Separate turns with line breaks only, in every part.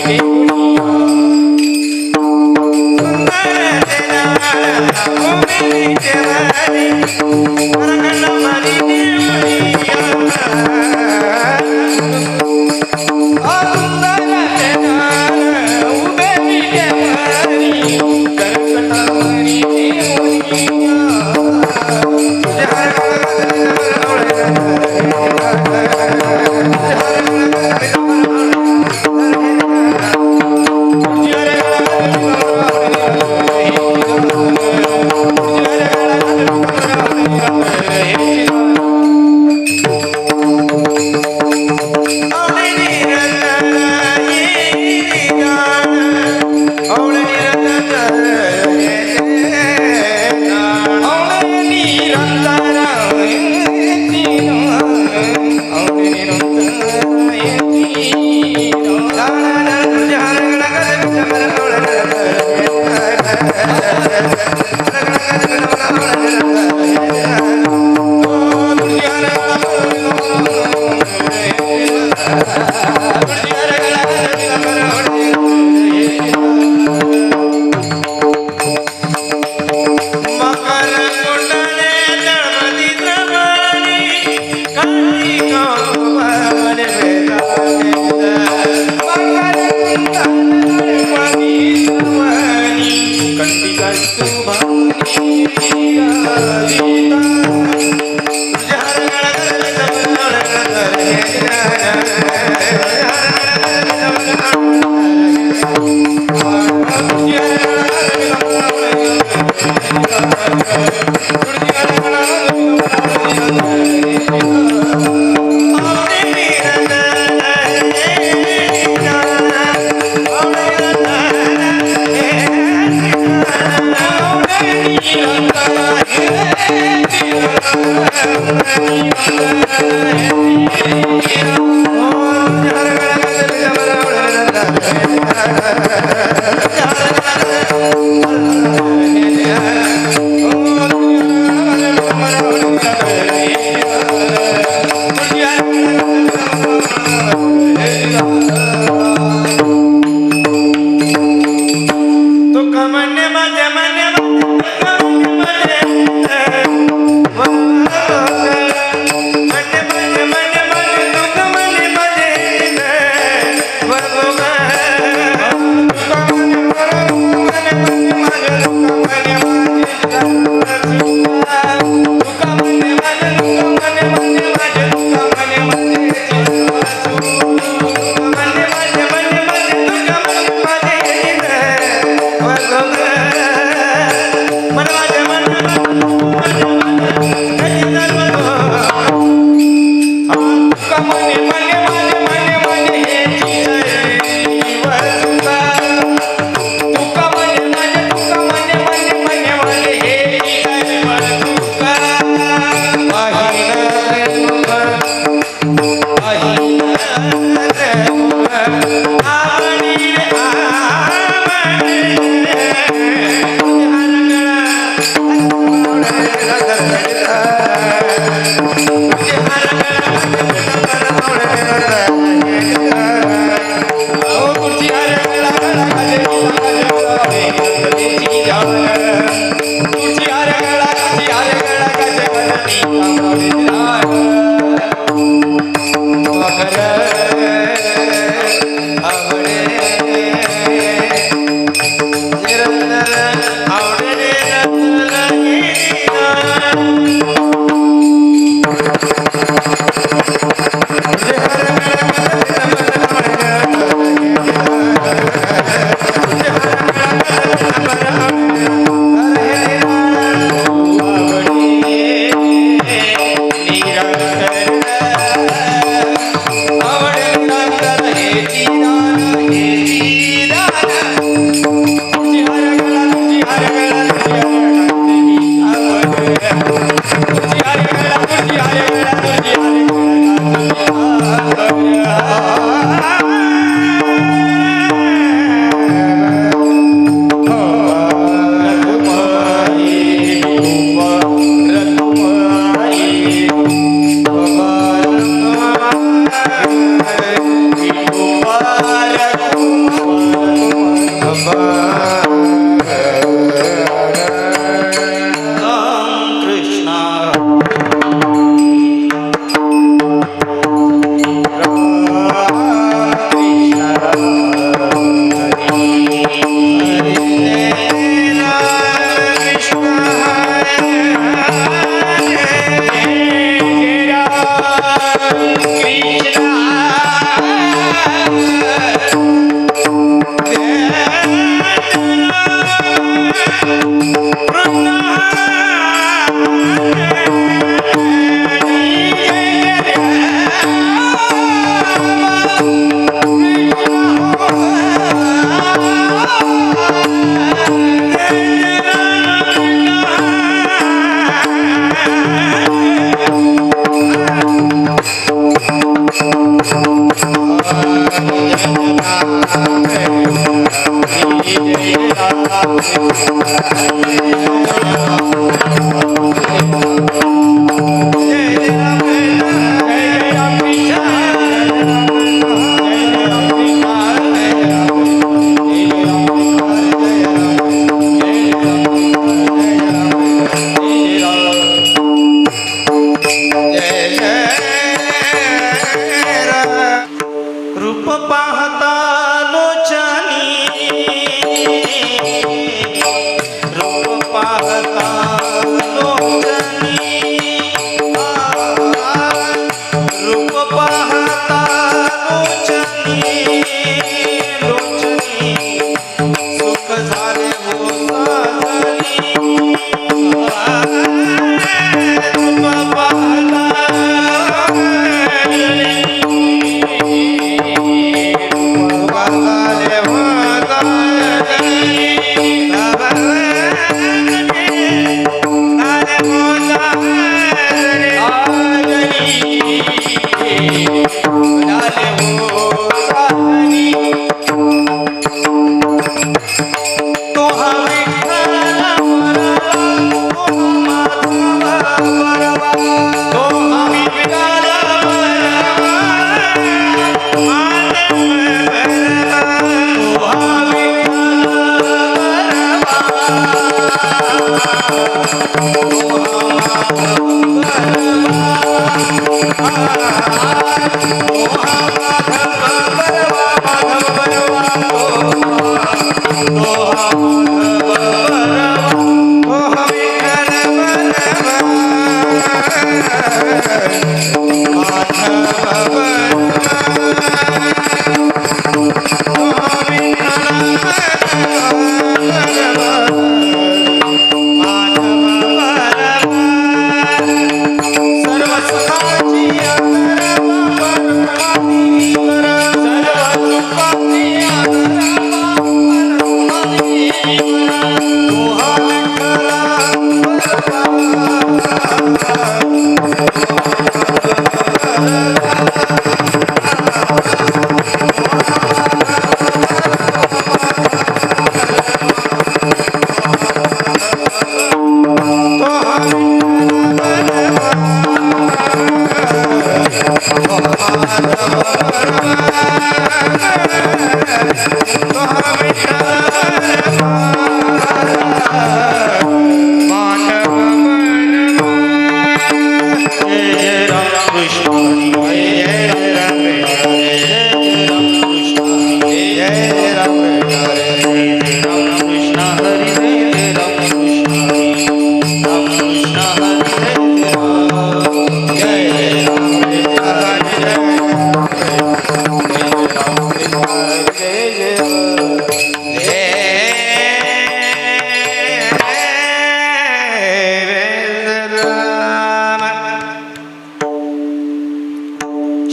Bye.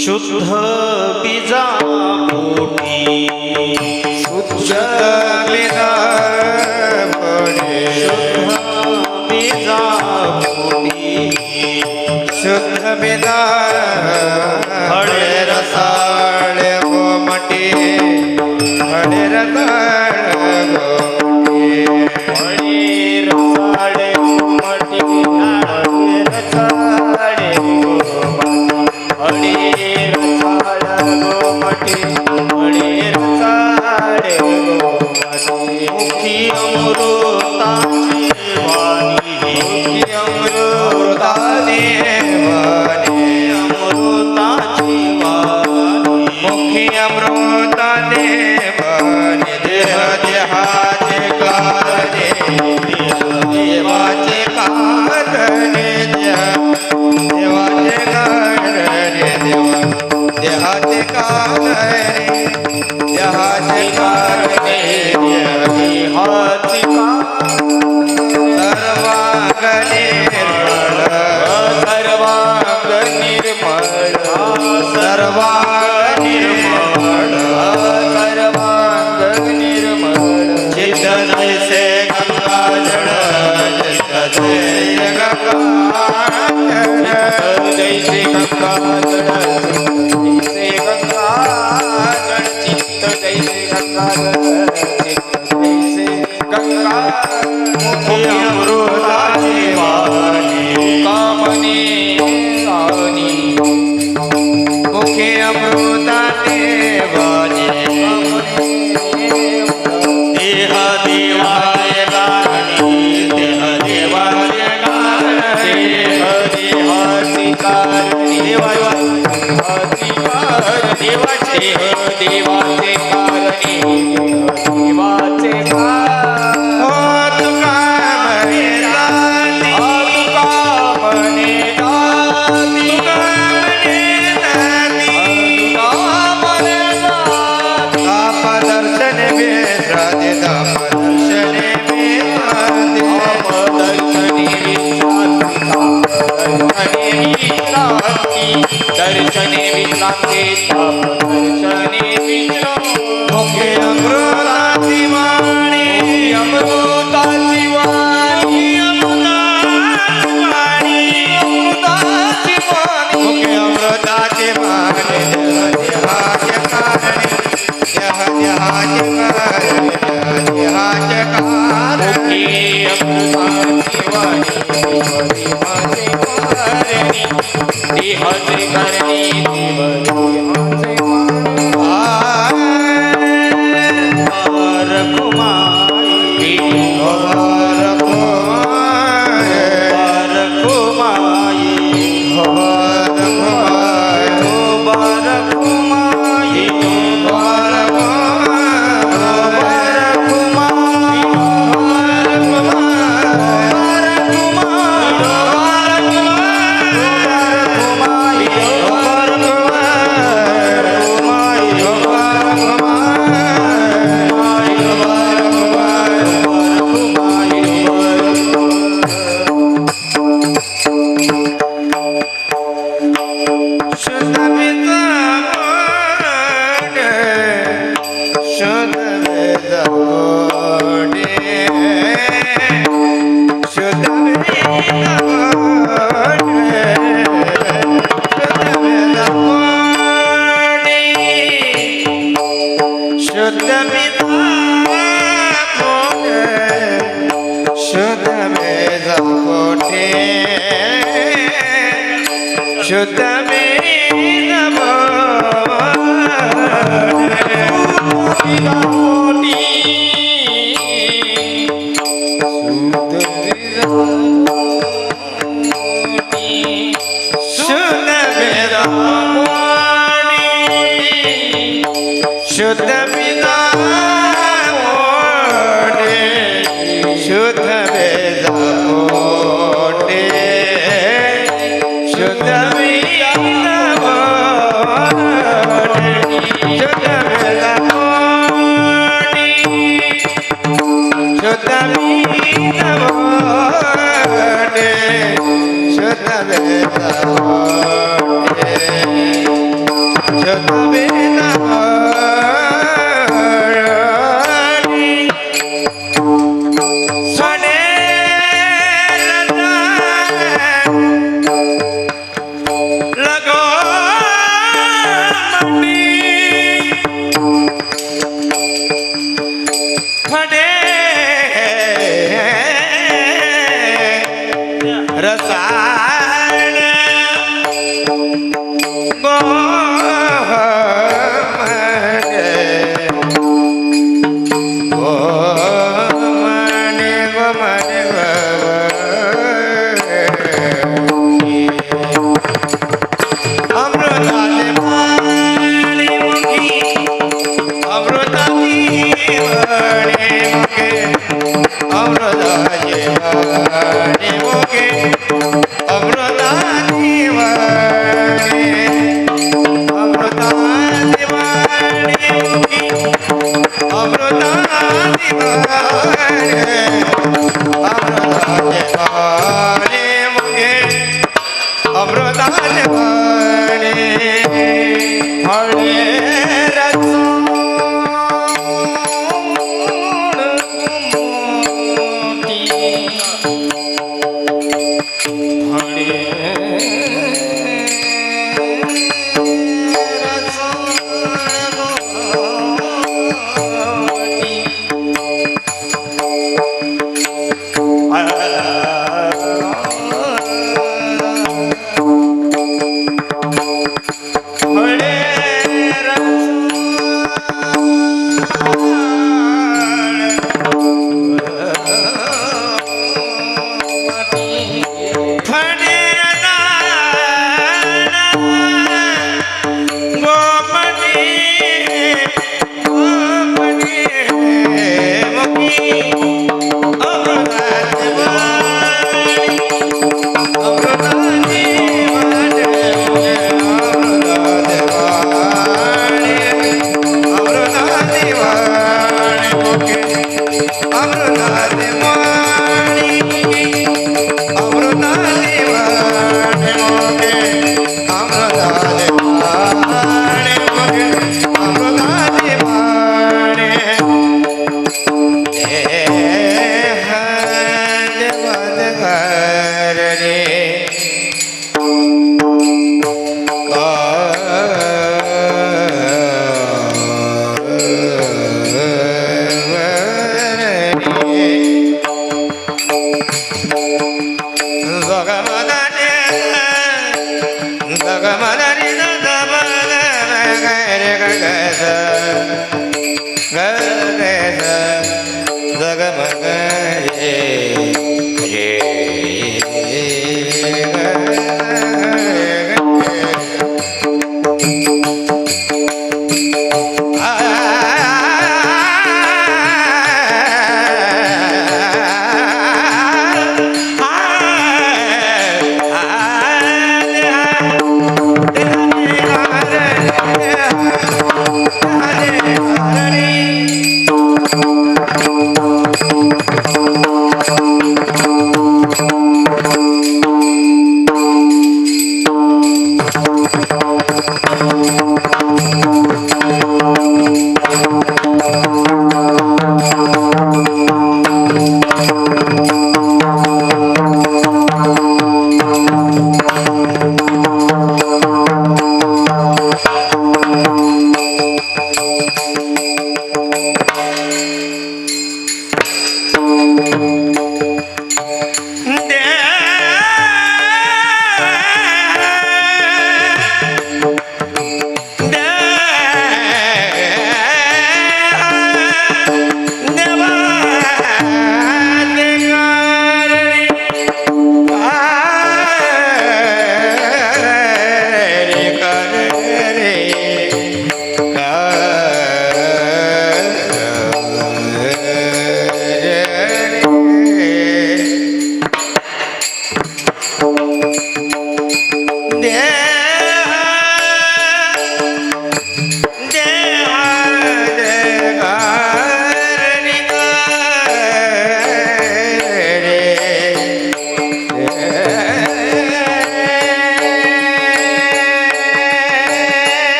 शुद्ध बीजा पोटी शुद्ध बीजा पोटी शुद्ध बीजा हळे रसाळे गोमटी हळे रसाळे गोमटी हळे रसाळे गोमटी हळे रसाळे गोमटी मुखी अमृताची वाणी अमृताची वाणी मुखी अमृताने वाणी देह मुखे अमृताची वाणी
कामने राणी
मुखे अमृताची वाणी देह देवाय गाणी देह देवाय गाणी
देहाची कारणी देवाची कारणी देवाचे देवाचे कारणी देवाचे
हो तुका म्हणे राती
तुका म्हणे राती
तुका म्हणे राती ताप दर्शन बेत्राते ताप दर्शन बेत्राते
दर्शने विश्रांती दर्शने विश्रांती
मुखे अमृताची वाणी
अमृताची वाणी
अमृताची वाणी मुखे अमृताची वाणी देहाचे कारणी देहाचे कारणी देहाचे कारणी
अमृताची वाणी देहाचे कारणी देहाचे कारणी देहाचे रखुमाई
शुद्ध शुद्ध पिता शुद्ध वेदा कोटे शुद्ध वेदा शुद्ध वेदा कोटे शुद्ध वेदा शुद्ध वेदा शुद्ध वेदा रसायन मोके अमृताचे वाणी अमृताचे वाणी मोके अमृताचे वाणी मोके अमृताचे वाणी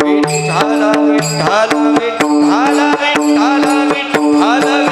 विठ्ठल विठ्ठल विठ्ठल विठ्ठल विठ्ठल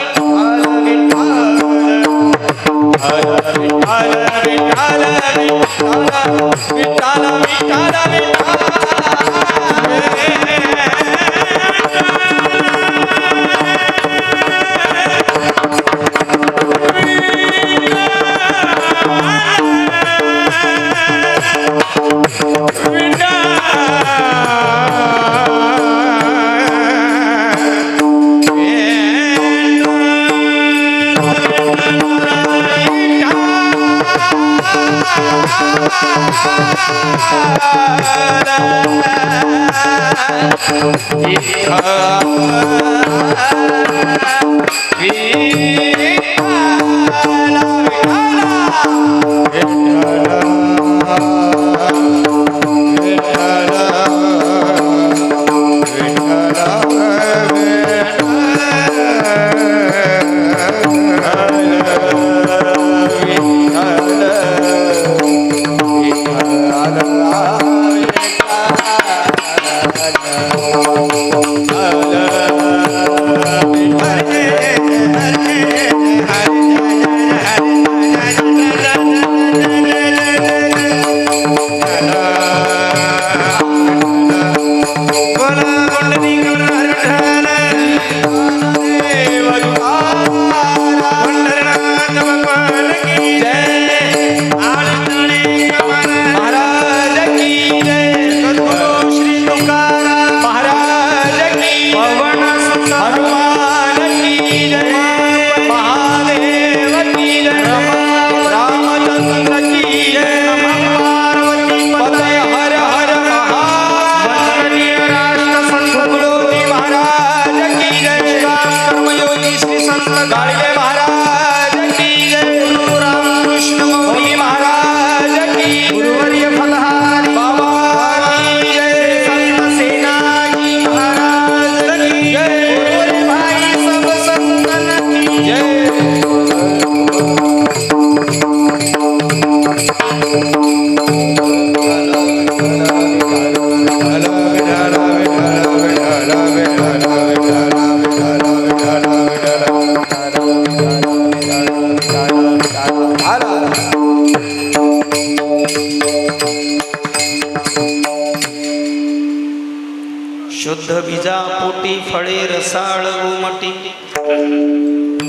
शुद्ध बीजा पोटी फळे रसाळ उमटी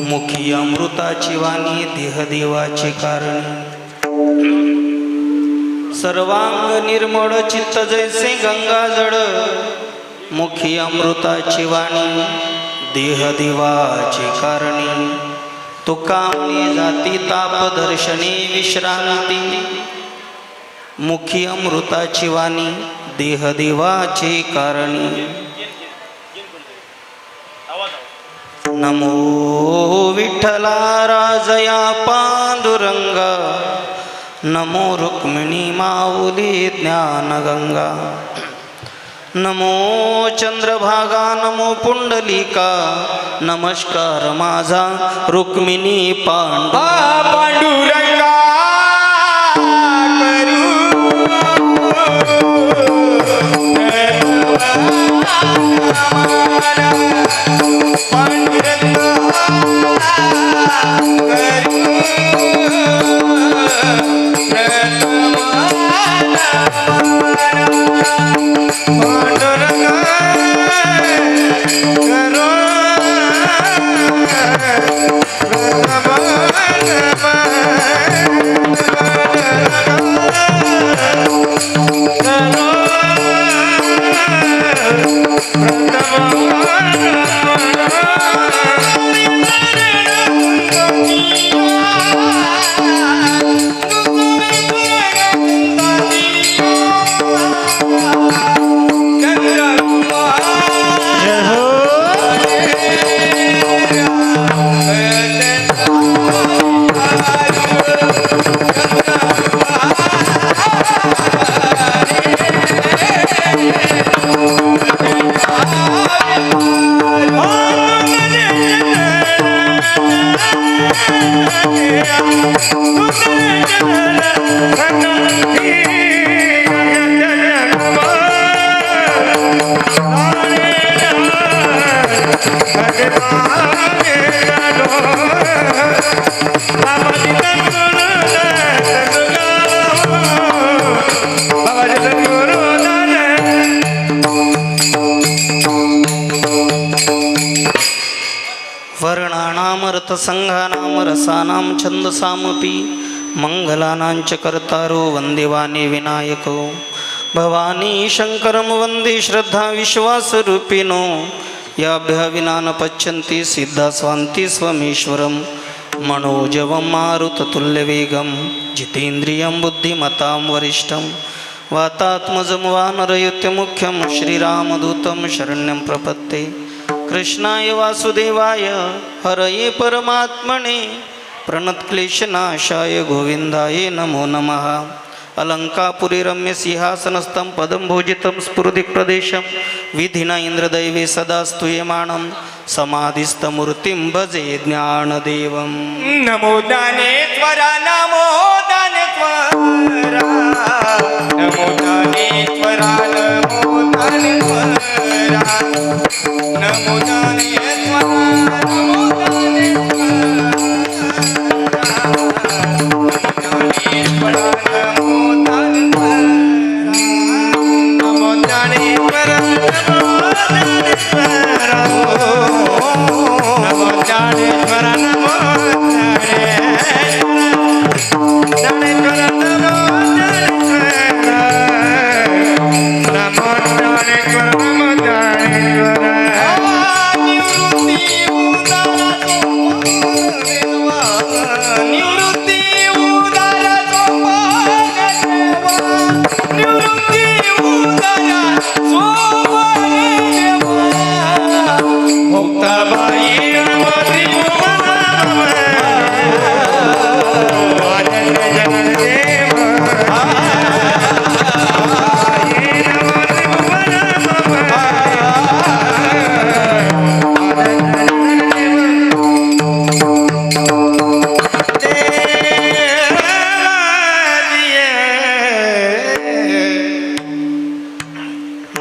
मुखी अमृताची वाणी देहदेवाची कारणी सर्वांग निर्मळ चित्त जैसे गंगा जड मुखी अमृताची वाणी देहदेवाची कारणी तुकामने जाती ताप दर्शने विश्रांती मुखी अमृताची वाणी देहदेवाची कारणी नमो विठ्ठला राजया पांडुरंगा नमो रुक्मिणी माऊली ज्ञानगंगा नमो चंद्रभागा नमो पुंडलिका नमस्कार माझा रुक्मिणी
पांडुरंगा
संघानाम रसानां छंदसामपि मंगलानांच कर्तारो वंदेवाने विनायको भवानी शंकरं वंदे श्रद्धा विश्वासरूपिणो याभ्यः विना न पच्यन्ति सिद्धा स्वान्ति स्वमीश्वरं मनोजवं मारुततुल्यवेगं जितेन्द्रियं बुद्धिमतां वरिष्ठं वातात्मजं वानरयुत्यमुख्यं श्रीरामदूतं शरण्यं प्रपत्ते कृष्णाय वासुदेवाय हरये परमात्मने प्रणतक्लेशनाशाय गोविन्दाय नमो नमः अलङ्कापुरी रम्यसिंहासनस्थं पदं भोजितं स्फुरदिक्प्रदेशं विधिना इन्द्रदैवे सदा स्तूयमानं समाधिस्थमूर्तिं भजे ज्ञानदेवं
नमो ज्ञानेश्वरा नमो ज्ञानेश्वरा नमो ज्ञानेश्वरा नमो ज्ञानेश्वरा नमो ज्ञानेश्वरा नमो ज्ञानेश्वरा
नमो ज्ञानेश्वर नमो ज्ञानेश्वर नमो ज्ञानेश्वर नमो ज्ञानेश्वर नमो ज्ञानेश्वर
निवृत्ती उदारा निवृत्ती उदारा
मुक्ताबाई नमो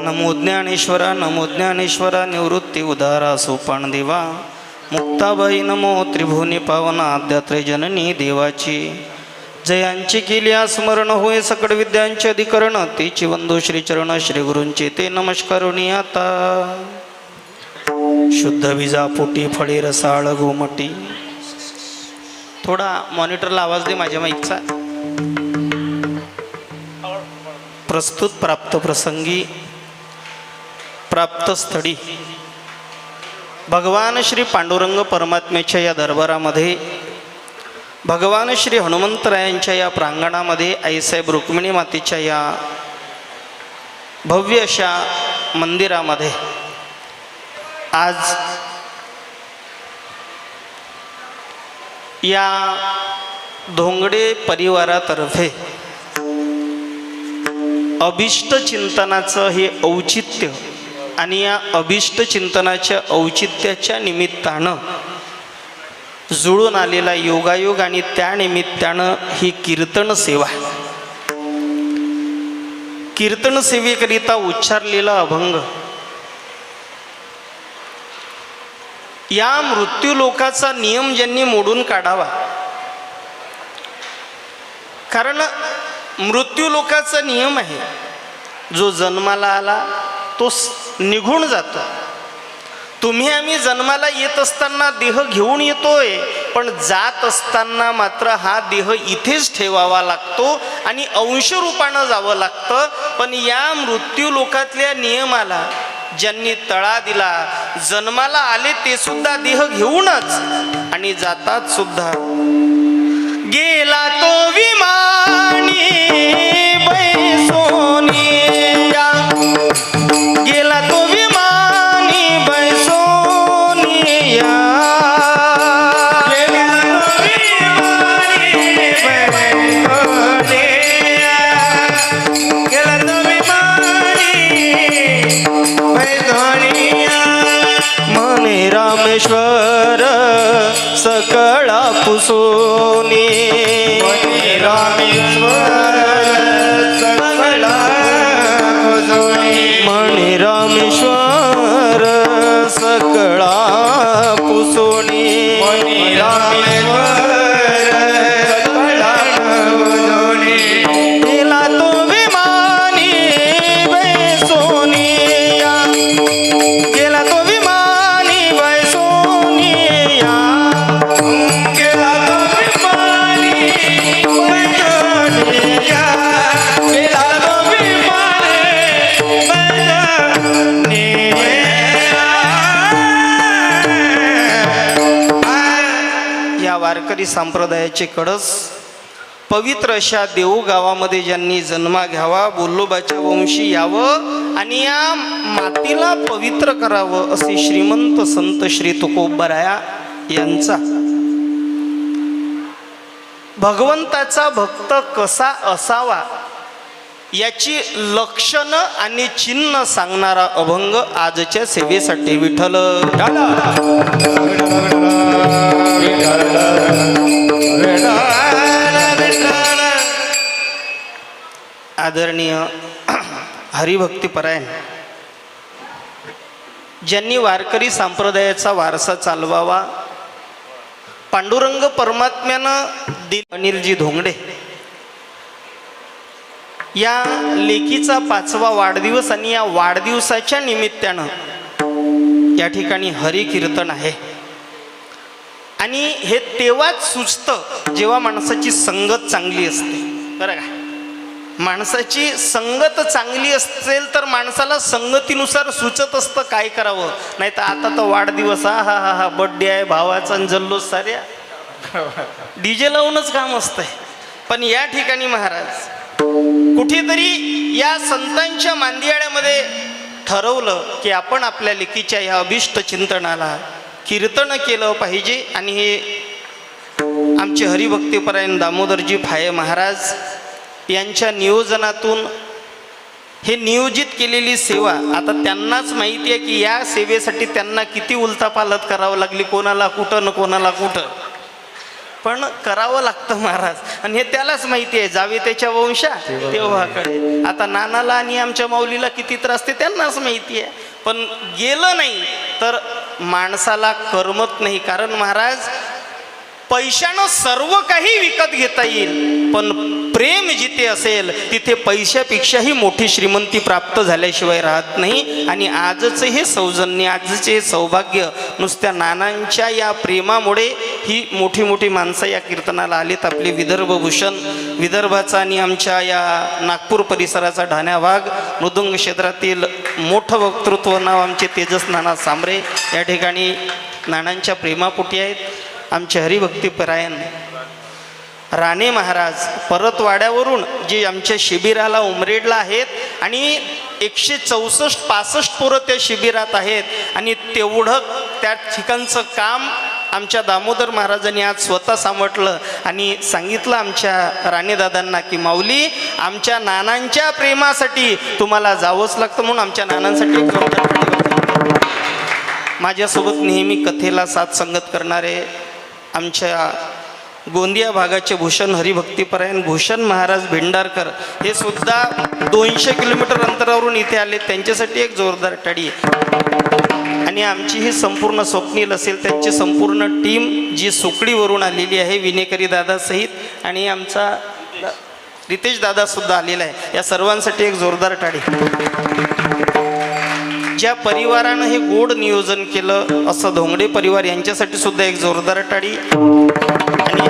नमो ज्ञानेश्वरा नमो ज्ञानेश्वरा निवृत्ती उदारा सोपान देवा मुक्ताबाई नमो त्रिभुवनी पावना आद्यात्रे जननी देवाची जयांची केली स्मरण होय सकळ विद्यांचे अधिकरण तेची वंदो श्रीचरण श्री गुरूंचे ते नमस्कारुणी आता शुद्ध बीजा पोटी फळे रसाळ गोमटी थोडा मॉनिटरला आवाज दे माझ्या माईकचा प्रस्तुत प्राप्त प्रसंगी प्राप्त स्थळी भगवान श्री पांडुरंग परमात्म्याच्या या दरबारामध्ये भगवान श्री हनुमंतरायांच्या या प्रांगणामध्ये आईसाहेब रुक्मिणी मातेच्या या भव्य अशा मंदिरामध्ये आज या धोंगडे परिवारातर्फे अभिष्ट चिंतनाचं हे औचित्य आणि या अभिष्ट चिंतनाच्या औचित्याच्या निमित्तानं जुळून आलेला योगायोग आणि त्या निमित्तानं ही कीर्तन सेवा कीर्तन सेवेकरिता उच्चारलेला अभंग या मृत्यूलोकाचा नियम ज्यांनी मोडून काढावा कारण मृत्यूलोकाचा नियम आहे जो जन्माला आला तो निघून जातो तुम्ही आम्ही जन्माला येत असताना देह घेऊन येतोय पण जात असताना मात्र हा देह इथेच ठेवावा लागतो आणि अंशरूपानं जावं लागतं पण या मृत्यूलोकातल्या नियमाला ज्यांनी तळा दिला जन्माला आले ते सुद्धा देह घेऊनच आणि जातात सुद्धा गेला तो विमानी बैसोनिया गेला तो विमानी बैसोनिया
गेला तो विमानी बैसोनिया गेला तो विमानी बैसोनिया
मने रामेश्वर सकळा पुसोनी
रामेश्वर सकळा पुसोनी
मने रामेश्वर सकळा पुसोनी
रामेश्वर सकळा पुसोनी
गेला तो विमानी बैसोनिया गेला तो विमानी बैसोनिया
गेला तो विमानी बैसोनिया गेला तो विमानी बैसोनिया
वारकरी संप्रदायाचे कडस, पवित्र अशा देऊ गावामध्ये ज्यांनी जन्मा घ्यावा, बोल्लोबाच्या वंशी यावं आणि या मातीला पवित्र करावं असे श्रीमंत संत श्री तुकोबराया यांचा भगवंताचा भक्त कसा असावा याची लक्षणं आणि चिन्ह सांगणारा अभंग आजच्या सेवेसाठी विठ्ठल आदरणीय हरिभक्तीपरायण ज्यांनी वारकरी संप्रदायाचा वारसा चालवावा, पांडुरंग परमात्म्यानं अनिलजी धोंगडे या लेकीचा 5वा वाढदिवस आणि या वाढदिवसाच्या निमित्तानं या ठिकाणी हरिकीर्तन आहे. आणि हे तेव्हाच सुचतं जेव्हा माणसाची संगत चांगली असते. बरं का, माणसाची संगत चांगली असेल तर माणसाला संगतीनुसार सुचत असतं काय करावं. नाही तर आता तर वाढदिवस हा हा हा हा बड्डे आहे भावाचा आणि जल्लोष साऱ्या डीजे लावूनच काम असतंय. पण या ठिकाणी महाराज कुठेतरी या संतांच्या मांदियाळ्यामध्ये ठरवलं की आपण आपल्या लेकीच्या या अभिष्ट चिंतनाला कीर्तन केलं पाहिजे. आणि हे आमचे हरिभक्तीपरायण दामोदरजी फाये महाराज यांच्या नियोजनातून हे नियोजित केलेली सेवा आता त्यांनाच माहिती आहे की या सेवेसाठी त्यांना किती उलथापालथ करावं लागली, कोणाला कुठं न कोणाला कुठं, पण करावं लागतं महाराज. आणि हे त्यालाच माहिती आहे, जावे त्याच्या वंशा तेव्हाकडे. आता नानाला आणि आमच्या माऊलीला किती त्रास ते त्यांनाच माहिती आहे. पण गेलं नाही तर माणसाला करमत नाही. कारण महाराज पैशानं सर्व काही विकत घेता येईल, पण प्रेम जिथे असेल तिथे पैशापेक्षाही मोठी श्रीमंती प्राप्त झाल्याशिवाय राहत नाही. आणि आजचे हे सौजन्य, आजचे हे सौभाग्य नुसत्या नानांच्या या प्रेमामुळे ही मोठी मोठी माणसं या कीर्तनाला आलीत. आपले विदर्भभूषण, विदर्भाचा आणि आमच्या या नागपूर परिसराचा ढाण्या भाग, मृदुंग क्षेत्रातील मोठं वक्तृत्व नाव आमचे तेजस नाना सांबरे या ठिकाणी नानांच्या प्रेमापोटी आहेत. आमचे हरिभक्तीपरायण राणे महाराज परतवाड्यावरून जे आमच्या शिबिराला उमरेडला आहेत आणि 164-65 पोरं त्या शिबिरात आहेत. आणि तेवढं त्या ठिकाणचं काम आमच्या दामोदर महाराजांनी आज स्वतः सांभाळलं आणि सांगितलं आमच्या राणेदादांना की माऊली आमच्या नानांच्या प्रेमासाठी तुम्हाला जावंच लागतं. म्हणून आमच्या नानांसाठी माझ्यासोबत नेहमी कथेला साथ संगत करणारे आमच्या गोंदिया भागाचे भूषण हरिभक्तीपरायण भूषण महाराज भेंडारकर हे सुद्धा 200 किलोमीटर अंतरावरून इथे आले. त्यांच्यासाठी एक जोरदार टाळी. आणि आमची ही संपूर्ण स्वप्नील असेल त्यांची संपूर्ण टीम जी सुकडीवरून आलेली आहे, विनेकरी दादासहित, आणि आमचा रितेश दादा सुद्धा आलेला आहे. या सर्वांसाठी एक जोरदार टाळी. ज्या परिवारानं हे गोड नियोजन केलं असं धोंगडे परिवार यांच्यासाठी सुद्धा एक जोरदार टाळी. आणि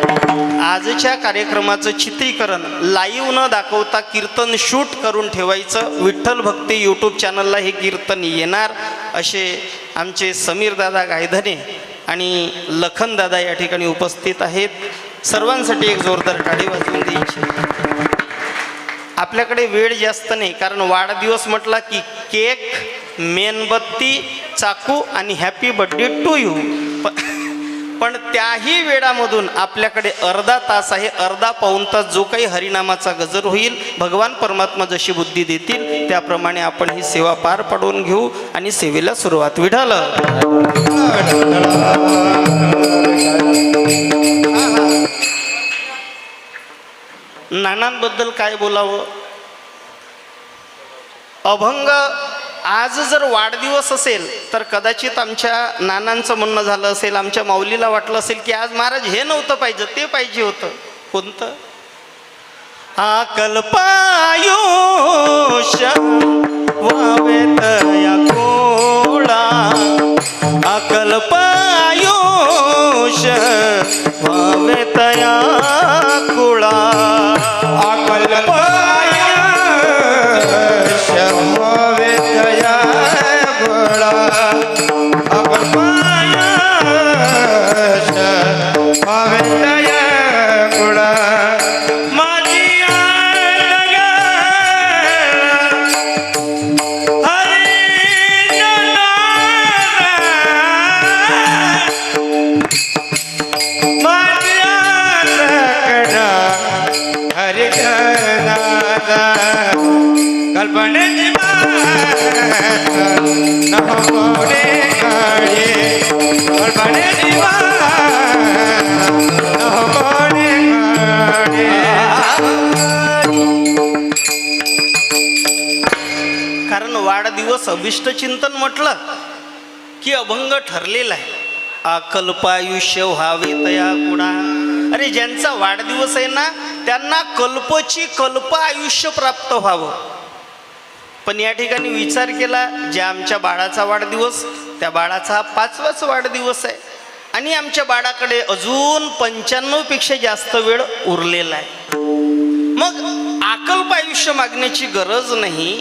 आजच्या कार्यक्रमाचं चित्रीकरण लाईव्ह न दाखवता कीर्तन शूट करून ठेवायचं. विठ्ठल भक्ती यूट्यूब चॅनलला हे कीर्तन येणार असे आमचे समीर दादा गायधने आणि लखन दादा या ठिकाणी उपस्थित आहेत. सर्वांसाठी एक जोरदार टाळी वाजवून द्यायची. आपल्याकडे वेळ जास्त नाही, कारण वाढदिवस म्हटला की केक, मेणबत्ती, चाकू आणि हॅपी बर्थडे टू यू. पण त्याही वेळामधून आपल्याकडे अर्धा तास आहे. अर्धा पाऊण तास जो काही हरिनामाचा गजर होईल, भगवान परमात्मा जशी बुद्धी देतील त्याप्रमाणे आपण ही सेवा पार पाडून घेऊ आणि सेवेला सुरुवात. विठ्ठल नानांबद्दल काय बोलावं. अभंग आज जर वाढदिवस असेल तर कदाचित आमच्या नानांचं म्हणणं झालं असेल, आमच्या माऊलीला वाटलं असेल की आज महाराज हे नव्हतं पाहिजे, ते पाहिजे होतं. कोणतं? अकल्पायुष वावेत या कोळा, अकल्पायुष वावेत या कुळा,
अकल्पायुष
अभिष्ट चिंतन म्हटलं की अभंग ठरलेला आहे. अकल्पायुष्य व्हावे तया कुणा. अरे ज्यांचा वाढदिवस आहे ना त्यांना कल्पची कल्प आयुष्य प्राप्त व्हावं. पण या ठिकाणी विचार केला, ज्या आमच्या बाळाचा वाढदिवस त्या बाळाचा हा 5वाच वाढदिवस आहे आणि आमच्या बाळाकडे अजून 95पेक्षा जास्त वेळ उरलेला आहे. मग अकल्प आयुष्य मागण्याची गरज नाही.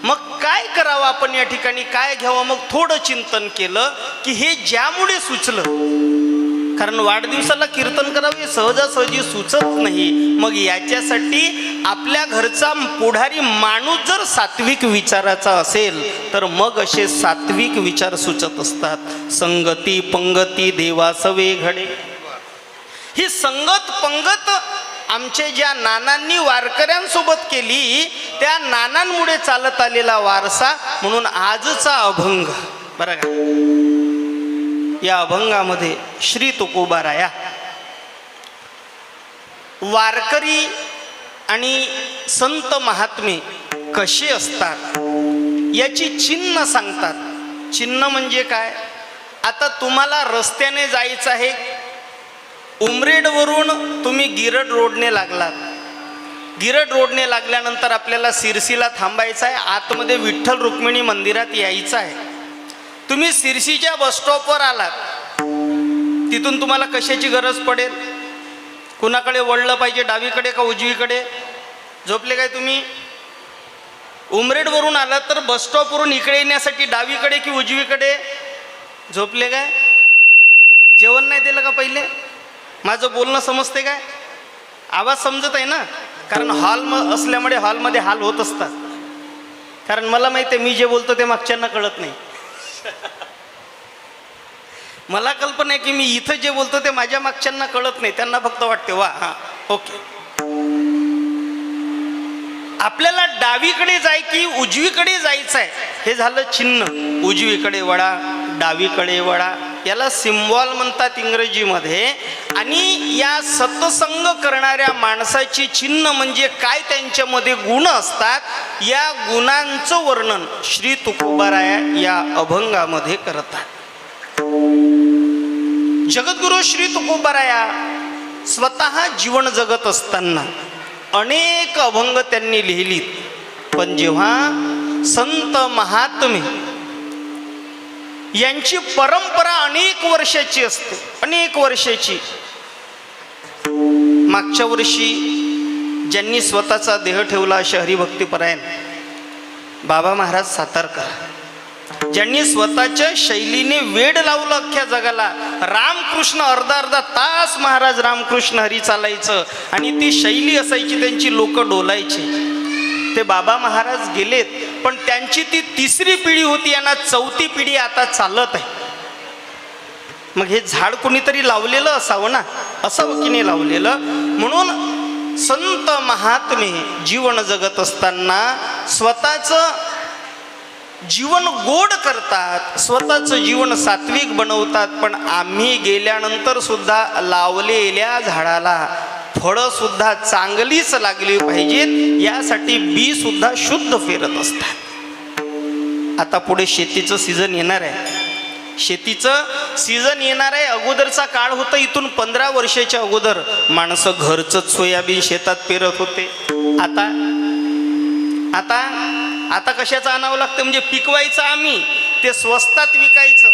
मग काय करावं आपण या ठिकाणी, काय घ्यावं? मग थोडं चिंतन केलं की हे ज्यामुळे सुचलं, कारण वाढदिवसाला कीर्तन करावे सहजासहजी सुचत नाही. मग याच्यासाठी आपल्या घरचा पुढारी माणूस जर सात्विक विचाराचा असेल तर मग असे सात्विक विचार सुचत असतात. संगती पंगती देवासवे घडे. ही संगत पंगत आमचे ज्या नानांनी वारकऱ्यांसोबत केली त्या नानांमुळे चालत आलेला वारसा. म्हणून आजचा अभंग बरं का, या अभंगामध्ये श्री तुकोबाराया वारकरी आणि संत महात्मे कसे असतात याची चिन्ह सांगतात. चिन्ह म्हणजे काय? आता तुम्हाला रस्त्याने जायचं आहे, उमरेडवरून तुम्ही गिरड रोडने लागलात. गिरड रोडने लागल्यानंतर आपल्याला सिरसीला थांबायचं आहे, आतमध्ये विठ्ठल रुक्मिणी मंदिरात यायचं आहे. तुम्ही सिरसीच्या बसस्टॉपवर आलात, तिथून तुम्हाला कशाची गरज पडेल? कुणाकडे वळलं पाहिजे, डावीकडे का उजवीकडे? झोपले काय तुम्ही? उमरेडवरून आलात तर बसस्टॉपवरून इकडे येण्यासाठी डावीकडे की उजवीकडे? झोपले काय? जेवण नाही दिलं का पहिले? माझं बोलणं समजते काय? आवाज समजत आहे ना? कारण हॉल असल्यामुळे हॉलमध्ये हाल होत असतात. कारण मला माहिती आहे मी जे बोलतो ते मागच्यांना कळत नाही. मला कल्पना आहे की मी इथं जे बोलतो ते माझ्या मागच्यांना कळत नाही, त्यांना फक्त वाटते वा हां ओके. आपल्याला डावीकडे जाय की उजवीकडे जायचं आहे हे झालं चिन्ह. उजवीकडे वळा, डावीकडे वळा, याला सिम्बॉल म्हणतात इंग्रजीमध्ये. आणि या सत्संग करणाऱ्या माणसाची चिन्ह म्हणजे काय, त्यांच्यामध्ये गुण असतात. या गुणांचं वर्णन श्री तुकोबाराया या अभंगामध्ये करतात. जगद्गुरु श्री तुकोबाराया स्वतः जीवन जगत असताना अनेक अभंग त्यांनी लिहिलीत. पण जेव्हा संत महात्मे यांची परंपरा अनेक वर्षाची असते, अनेक वर्षाची. मागच्या वर्षी ज्यांनी स्वतःचा देह ठेवला असे हरिभक्तीपरायण बाबा महाराज सातारकर, ज्यांनी स्वतःच्या शैलीने वेड लावलं अख्ख्या जगाला. रामकृष्ण अर्धा तास महाराज रामकृष्ण हरी चालायचं आणि ती शैली असायची त्यांची, लोक डोलायचे. ते बाबा महाराज गेलेत, पण त्यांची ती 3री पिढी होती, यांना 4थी पिढी आता चालत आहे. मग हे झाड कोणीतरी लावलेलं असावं ना, असावं की नाही लावलेलं? म्हणून संत महात्मे जीवन जगत असताना स्वतःचं जीवन गोड करतात, स्वतःचं जीवन सात्विक बनवतात. पण आम्ही गेल्यानंतर सुद्धा लावलेल्या झाडाला फळं सुद्धा चांगलीच लागली पाहिजेत यासाठी बी सुद्धा शुद्ध फेरत असतात. आता पुढे शेतीचं सीझन येणार आहे, शेतीचं सीझन येणार आहे. अगोदरचा काळ होता, इथून 15 वर्षाच्या अगोदर माणसं घरचंच सोयाबीन शेतात पेरत होते. आता आता आता कशाचं आणावं लागतं? म्हणजे पिकवायचं आम्ही, ते स्वस्तात विकायचं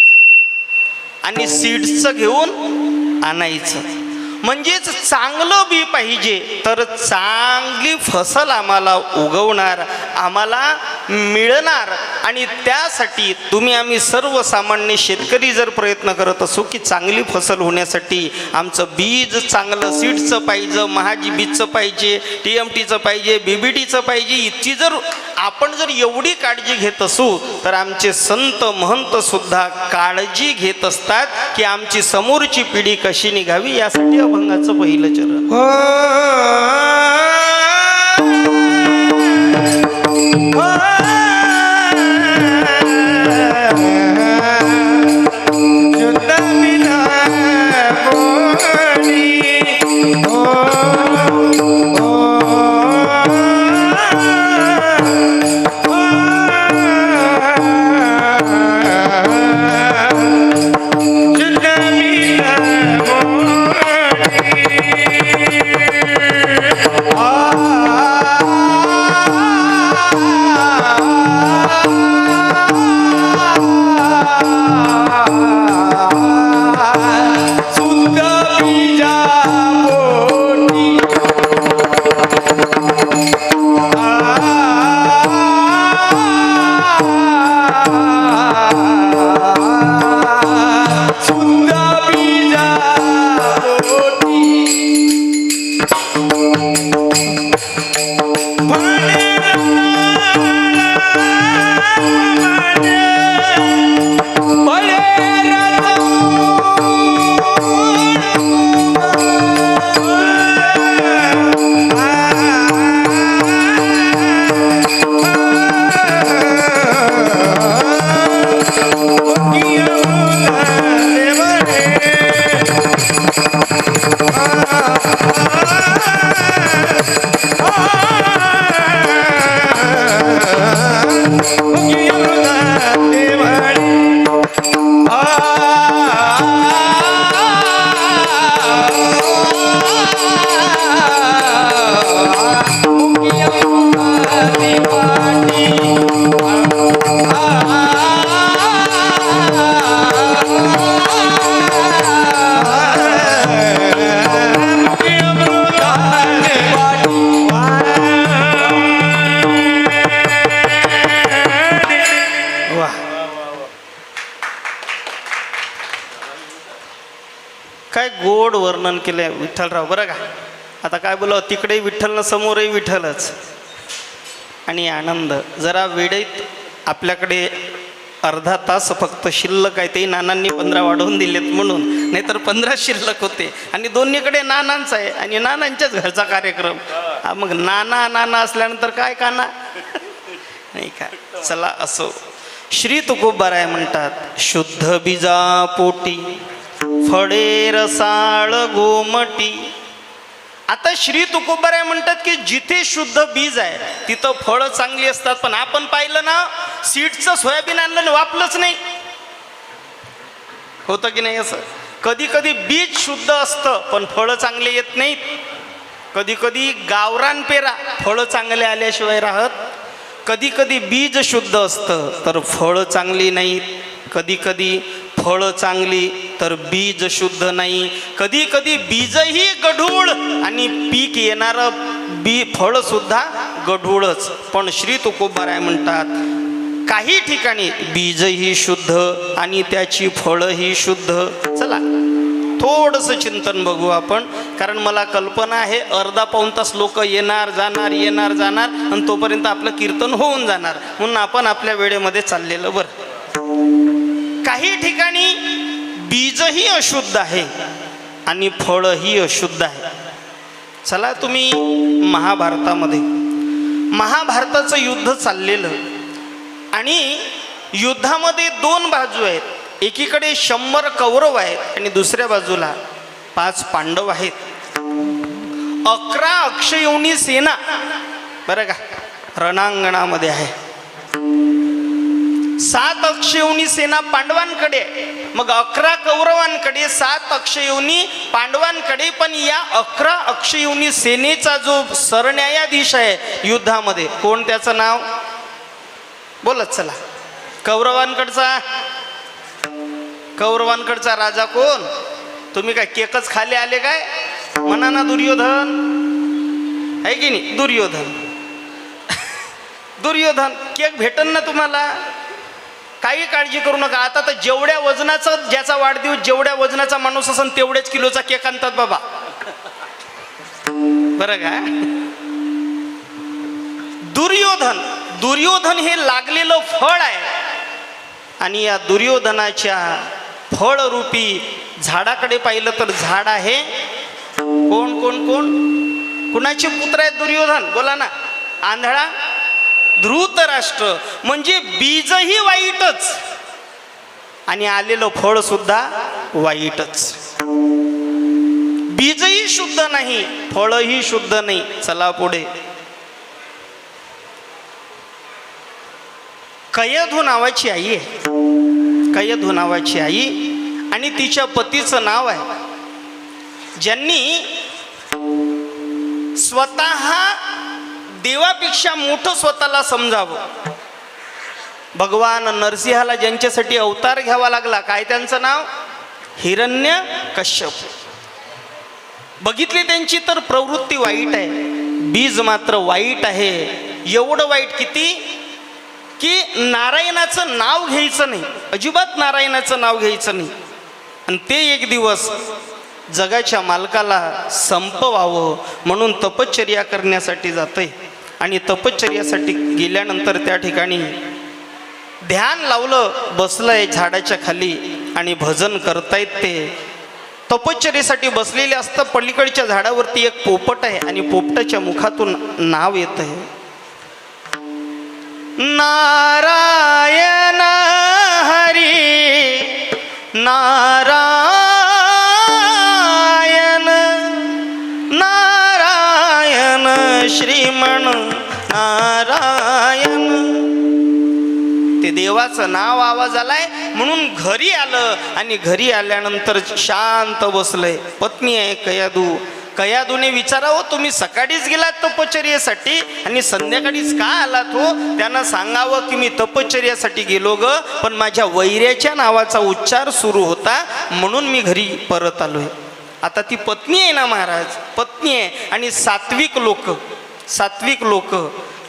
आणि सीड्सचं घेऊन आणायचं. म्हणजेच चांगलं बी पाहिजे तर चांगली फसल आम्हाला उगवणार, आम्हाला मिळणार. आणि त्यासाठी तुम्ही आम्ही सर्वसामान्य शेतकरी जर प्रयत्न करत असू की चांगली फसल होण्यासाठी आमचं बीज चांगलं सीड्सचं पाहिजे, महाजी बीजचं पाहिजे, TMTचं पाहिजे, BBTचं पाहिजे, इतकी जर आपण जर एवढी काळजी घेत असू तर आमचे संत महंत सुद्धा काळजी घेत असतात की आमची समोरची पिढी कशी निघावी. यासाठी अभंगाचं पहिलं चरण. गोड वर्णन केलंय विठ्ठलराव बरं का. आता काय बोलावं, तिकडेही विठ्ठल ना समोरही विठ्ठलच. आणि आनंद जरा वेळेत आपल्याकडे अर्धा तास फक्त शिल्लक आहे, ते नानांनी 15 वाढवून दिलेत म्हणून, नाहीतर 15 शिल्लक होते. आणि दोन्हीकडे नानांचा आहे आणि नानांच्याच घरचा कार्यक्रम. मग नाना नाना असल्यानंतर काय काना नाही का. चला असो. श्री तुकोबाराय म्हणतात, शुद्ध बीजा पोटी फळे रसाळ गोमटी. आता श्री तुकोबाराय म्हणतात की जिथे शुद्ध बीज आहे तिथं फळं चांगली असतात. पण आपण पाहिलं ना, सीडचं सोयाबीन आणलं वापलंच नाही, होतं की नाही असं. कधी कधी बीज शुद्ध असतं पण फळं चांगले येत नाहीत. कधी कधी गावरान पेरा, फळं चांगले आल्याशिवाय राहत. कधी कधी बीज शुद्ध असतं तर फळं चांगली नाहीत. कधी कधी फळं चांगली तर बीज शुद्ध नाही. कधी कधी बीजही गढूळ आणि पीक येणारं फळं सुद्धा गढूळच. पण श्री तुकोबाराय म्हणतात, काही ठिकाणी बीजही शुद्ध आणि त्याची फळंही शुद्ध. चला थोडंसं चिंतन बघू आपण, कारण मला कल्पना आहे अर्धा पाऊण तास लोक येणार जाणार आणि तोपर्यंत आपलं कीर्तन होऊन जाणार, म्हणून आपण आपल्या वेळेमध्ये चाललेलं बरं. काही ठिकाणी बीजही अशुद्ध आहे आणि फळही अशुद्ध आहे. चला तुम्ही महाभारताचं युद्ध चाललेलं आणि युद्धामध्ये 2 बाजू आहेत. एकीकडे 100 कौरव आहेत आणि दुसऱ्या बाजूला 5 पांडव आहेत. 11 अक्षययोनी सेना बरं का रणांगणामध्ये आहे. 7 अक्षययोनी सेना पांडवांकडे, मग 11 कौरवांकडे, 7 अक्षययोनी पांडवांकडे. पण या 11 अक्षययोनी सेनेचा जो सरन्यायाधीश आहे युद्धामध्ये, कोण त्याचं नाव बोलत चला. कौरवांकडचा राजा कोण? तुम्ही काय केकच खाली आले काय? म्हणा ना दुर्योधन, आहे की नाही? दुर्योधन केक भेटन ना तुम्हाला, काही काळजी करू नका. आता तर जेवढ्या वजनाचं, ज्याचा वाढदिवस जेवढ्या वजनाचा माणूस असेल तेवढ्याच किलोचा केक आणतात बाबा, बरं का. दुर्योधन हे लागलेलं फळ आहे आणि या दुर्योधनाच्या फळरूपी झाडाकडे पाहिलं तर झाड आहे. कोण कोण कोण कुणाचे पुत्र आहेत दुर्योधन? बोला ना. आंधळा धृतराष्ट्र. म्हणजे बीजही वाईटच आणि आलेलं फळ सुद्धा वाईटच. बीजही शुद्ध नाही, फळही शुद्ध नाही. चला पुढे. कयधू नावाची आई आहे, कयधू नावाची आई, आणि तिच्या पतीचं नाव आहे, ज्यांनी स्वतः देवापेक्षा मोठं स्वतःला समजावं. भगवान नरसिंहाला ज्यांच्यासाठी अवतार घ्यावा लागला, काय त्यांचं नाव? हिरण्यकश्यप. बघितली त्यांची तर प्रवृत्ती वाईट आहे, बीज मात्र वाईट आहे. एवढं वाईट किती की नारायणाचं नाव घ्यायचं नाही, अजिबात नारायणाचं नाव घ्यायचं नाही. आणि ते एक दिवस जगाच्या मालकाला संपवावं म्हणून तपश्चर्या करण्यासाठी जाते. आणि तपश्चर्यासाठी गेल्यानंतर त्या ठिकाणी ध्यान लावलं, बसलंय झाडाच्या खाली आणि भजन करतायत. ते तपश्चर्यासाठी बसलेले असतं. पलीकडच्या झाडावरती एक पोपट आहे आणि पोपटाच्या मुखातून नाव येत आहे, नारायण हरी नारायण नारायण श्रीमन नारायण. ते देवाचं नाव आवाज आलाय म्हणून घरी आलं आणि घरी आल्यानंतर शांत बसलंय. पत्नी आहे कयादूने विचारावं, तुम्ही सकाळीच गेलात तपश्चर्यासाठी आणि संध्याकाळीच का आलात हो? त्यानं सांगावं की मी तपश्चर्यासाठी गेलो ग, पण माझ्या वैऱ्याच्या नावाचा उच्चार सुरू होता म्हणून मी घरी परत आलोय. आता ती पत्नी आहे ना महाराज, पत्नी आहे. आणि सात्विक लोक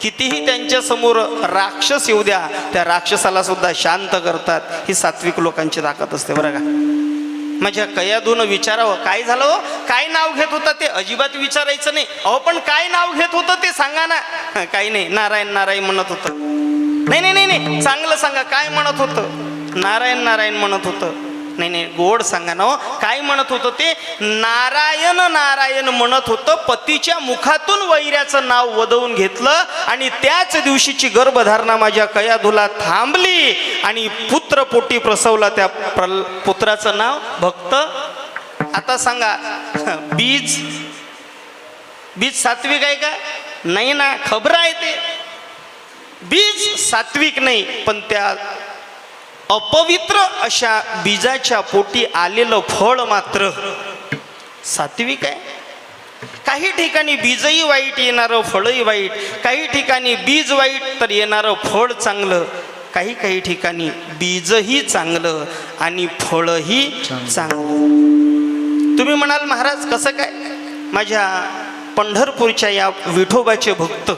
कितीही त्यांच्या समोर राक्षस येऊ द्या, त्या राक्षसाला सुद्धा शांत करतात. ही सात्विक लोकांची ताकद असते बरं का. माझ्या कयादून विचारावं काय झालं हो? काय नाव घेत होता ते अजिबात विचारायचं नाही. अहो पण काय नाव घेत होतं ते सांगा ना. काही नाही, नारायण नारायण म्हणत होतं. नाही नाही नाही नाही, चांगलं सांगा काय म्हणत होतं. नारायण नारायण म्हणत होतं. नाही नाही, गोड सांगा ना हो. काय म्हणत होतं ते. नारायण नारायण म्हणत होतं. पतीच्या मुखातून वैऱ्याचं नाव वदवून घेतलं आणि त्याच दिवशीची गर्भधारणा माझ्या कयाधूला थांबली आणि पुत्र पोटी प्रसवला. त्या पुत्राचं नाव भक्त. आता सांगा, बीज बीज सात्विक आहे का? नाही ना, खबर आहे ते. बीज सात्विक नाही, पण त्या अपवित्र अशा बीजाच्या पोटी आलेलं फळ मात्र सात्विक आहे. काही ठिकाणी बीजही वाईट, येणारं फळही वाईट. काही ठिकाणी बीज वाईट तर येणारं फळ चांगलं. काही काही ठिकाणी बीजही चांगलं आणि फळही चांगलं. तुम्ही म्हणाल महाराज कसं काय? माझ्या पंढरपूरच्या या विठोबाचे भक्त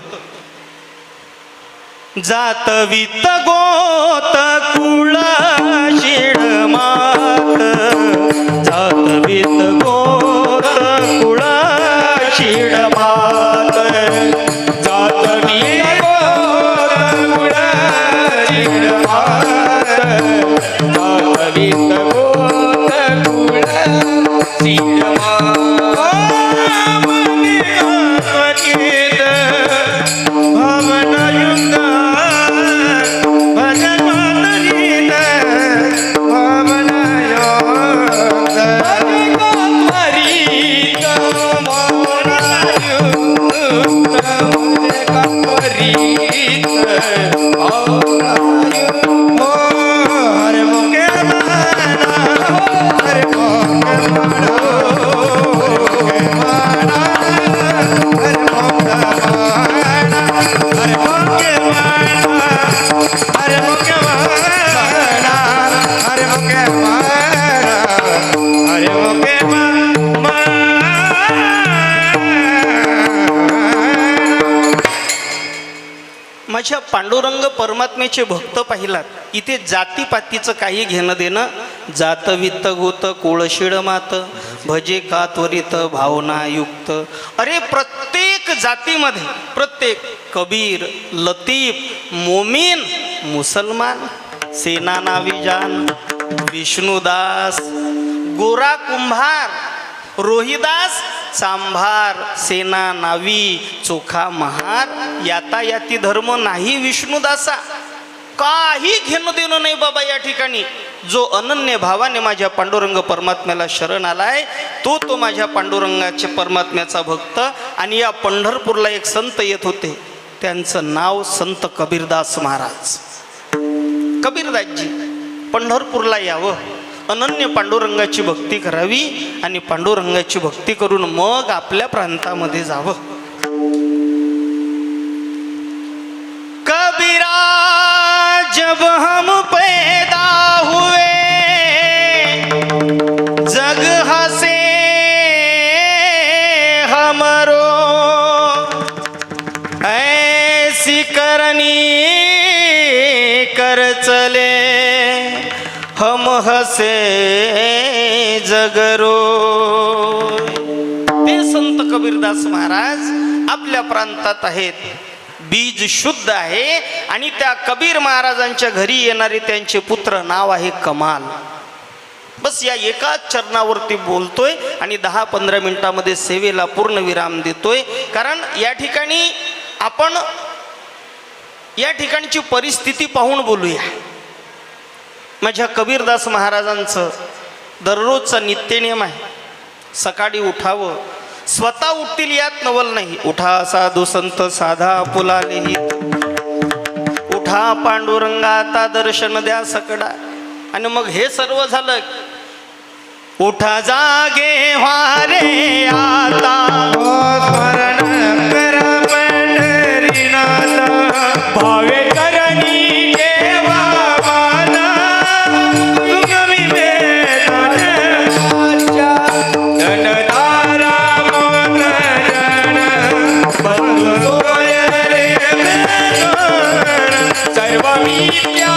जात वित गोत कुळ शिड मात. जात वित गोत कुळ शिड मात.
जात वित गोत कुळ शिड मात. जात वित गोत कुळ शिड मात.
माझ्या पांडुरंग परमात्म्याचे भक्त पाहिलात. इथे जातीपातीचं काही घेणं देणं. जात वित्त गोत कोळशिड मात. भजे का त्वरित भावनायुक्त. अरे प्रत्येक जातीमध्ये प्रत्येक कबीर, लतीफ, मोमीन, मुसलमान, सेना नाविजान, विष्णुदास, गोरा कुंभार, रोहिदास, चांभार, सेना नावी, चोखा महार, यातायाती धर्म नाही विष्णुदासा. काही घेणं देणं नाही बाबा या ठिकाणी. जो अनन्य भावाने माझ्या पांडुरंग परमात्म्याला शरण आलाय तो माझ्या पांडुरंगाचे परमात्म्याचा भक्त. आणि या पंढरपूरला एक संत येत होते, त्यांचं नाव संत कबीरदास महाराज. कबीरदासजी पंढरपूरला यावं, अनन्य पांडुरंगाची भक्ती करावी आणि पांडुरंगाची भक्ती करून मग आपल्या प्रांतामध्ये जावं. कबीरा जब हम पैदा हुए जग हसे हमरो ऐसी करनी कर चले हम हसे जगरो. ते संत कबीरदास महाराज आपल्या प्रांतात आहेत. बीज शुद्ध आहे आणि त्या कबीर महाराजांच्या घरी येणारे त्यांचे पुत्र नाव आहे कमाल. बस या एकाच चरणावरती बोलतोय आणि 10-15 मिनिटामध्ये सेवेला पूर्ण विराम देतोय. कारण या ठिकाणी आपण या ठिकाणची परिस्थिती पाहून बोलूया. माझ्या कबीरदास महाराजांचं दररोजचा नित्यनियम आहे, सकाळी उठावं. स्वतः उठतील यात नवल नाही. उठा साधू संत साधा पुलालेही. उठा पांडुरंगा आता दर्शन द्या सकडा. आणि मग हे सर्व झालं, उठा जागे वारे आता स्मरण करा पंढरीनाथ. भावे करणी देवा माना तुगमी वेदाच्या धनधारा मोदन बंधू सोय रे सर्व विद्या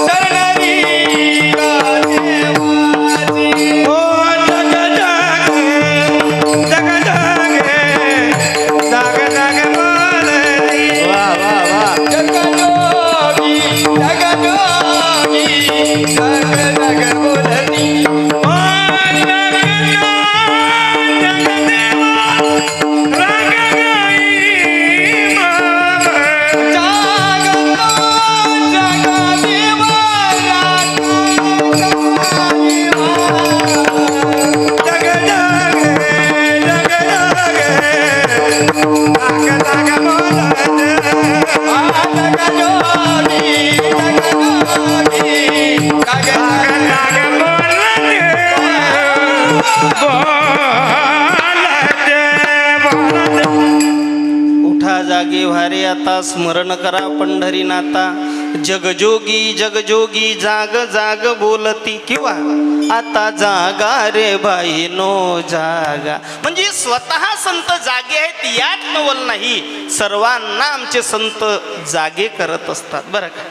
शरणरी वारे वारे आता स्मरण करा पंढरीनाथा. जगजोगी जगजोगी जाग जाग बोलती, किंवा आता जागा रे बाई नो जागा. म्हणजे स्वतः संत जागे आहेत यात नवल नाही, सर्वांना आमचे संत जागे करत असतात बरं का.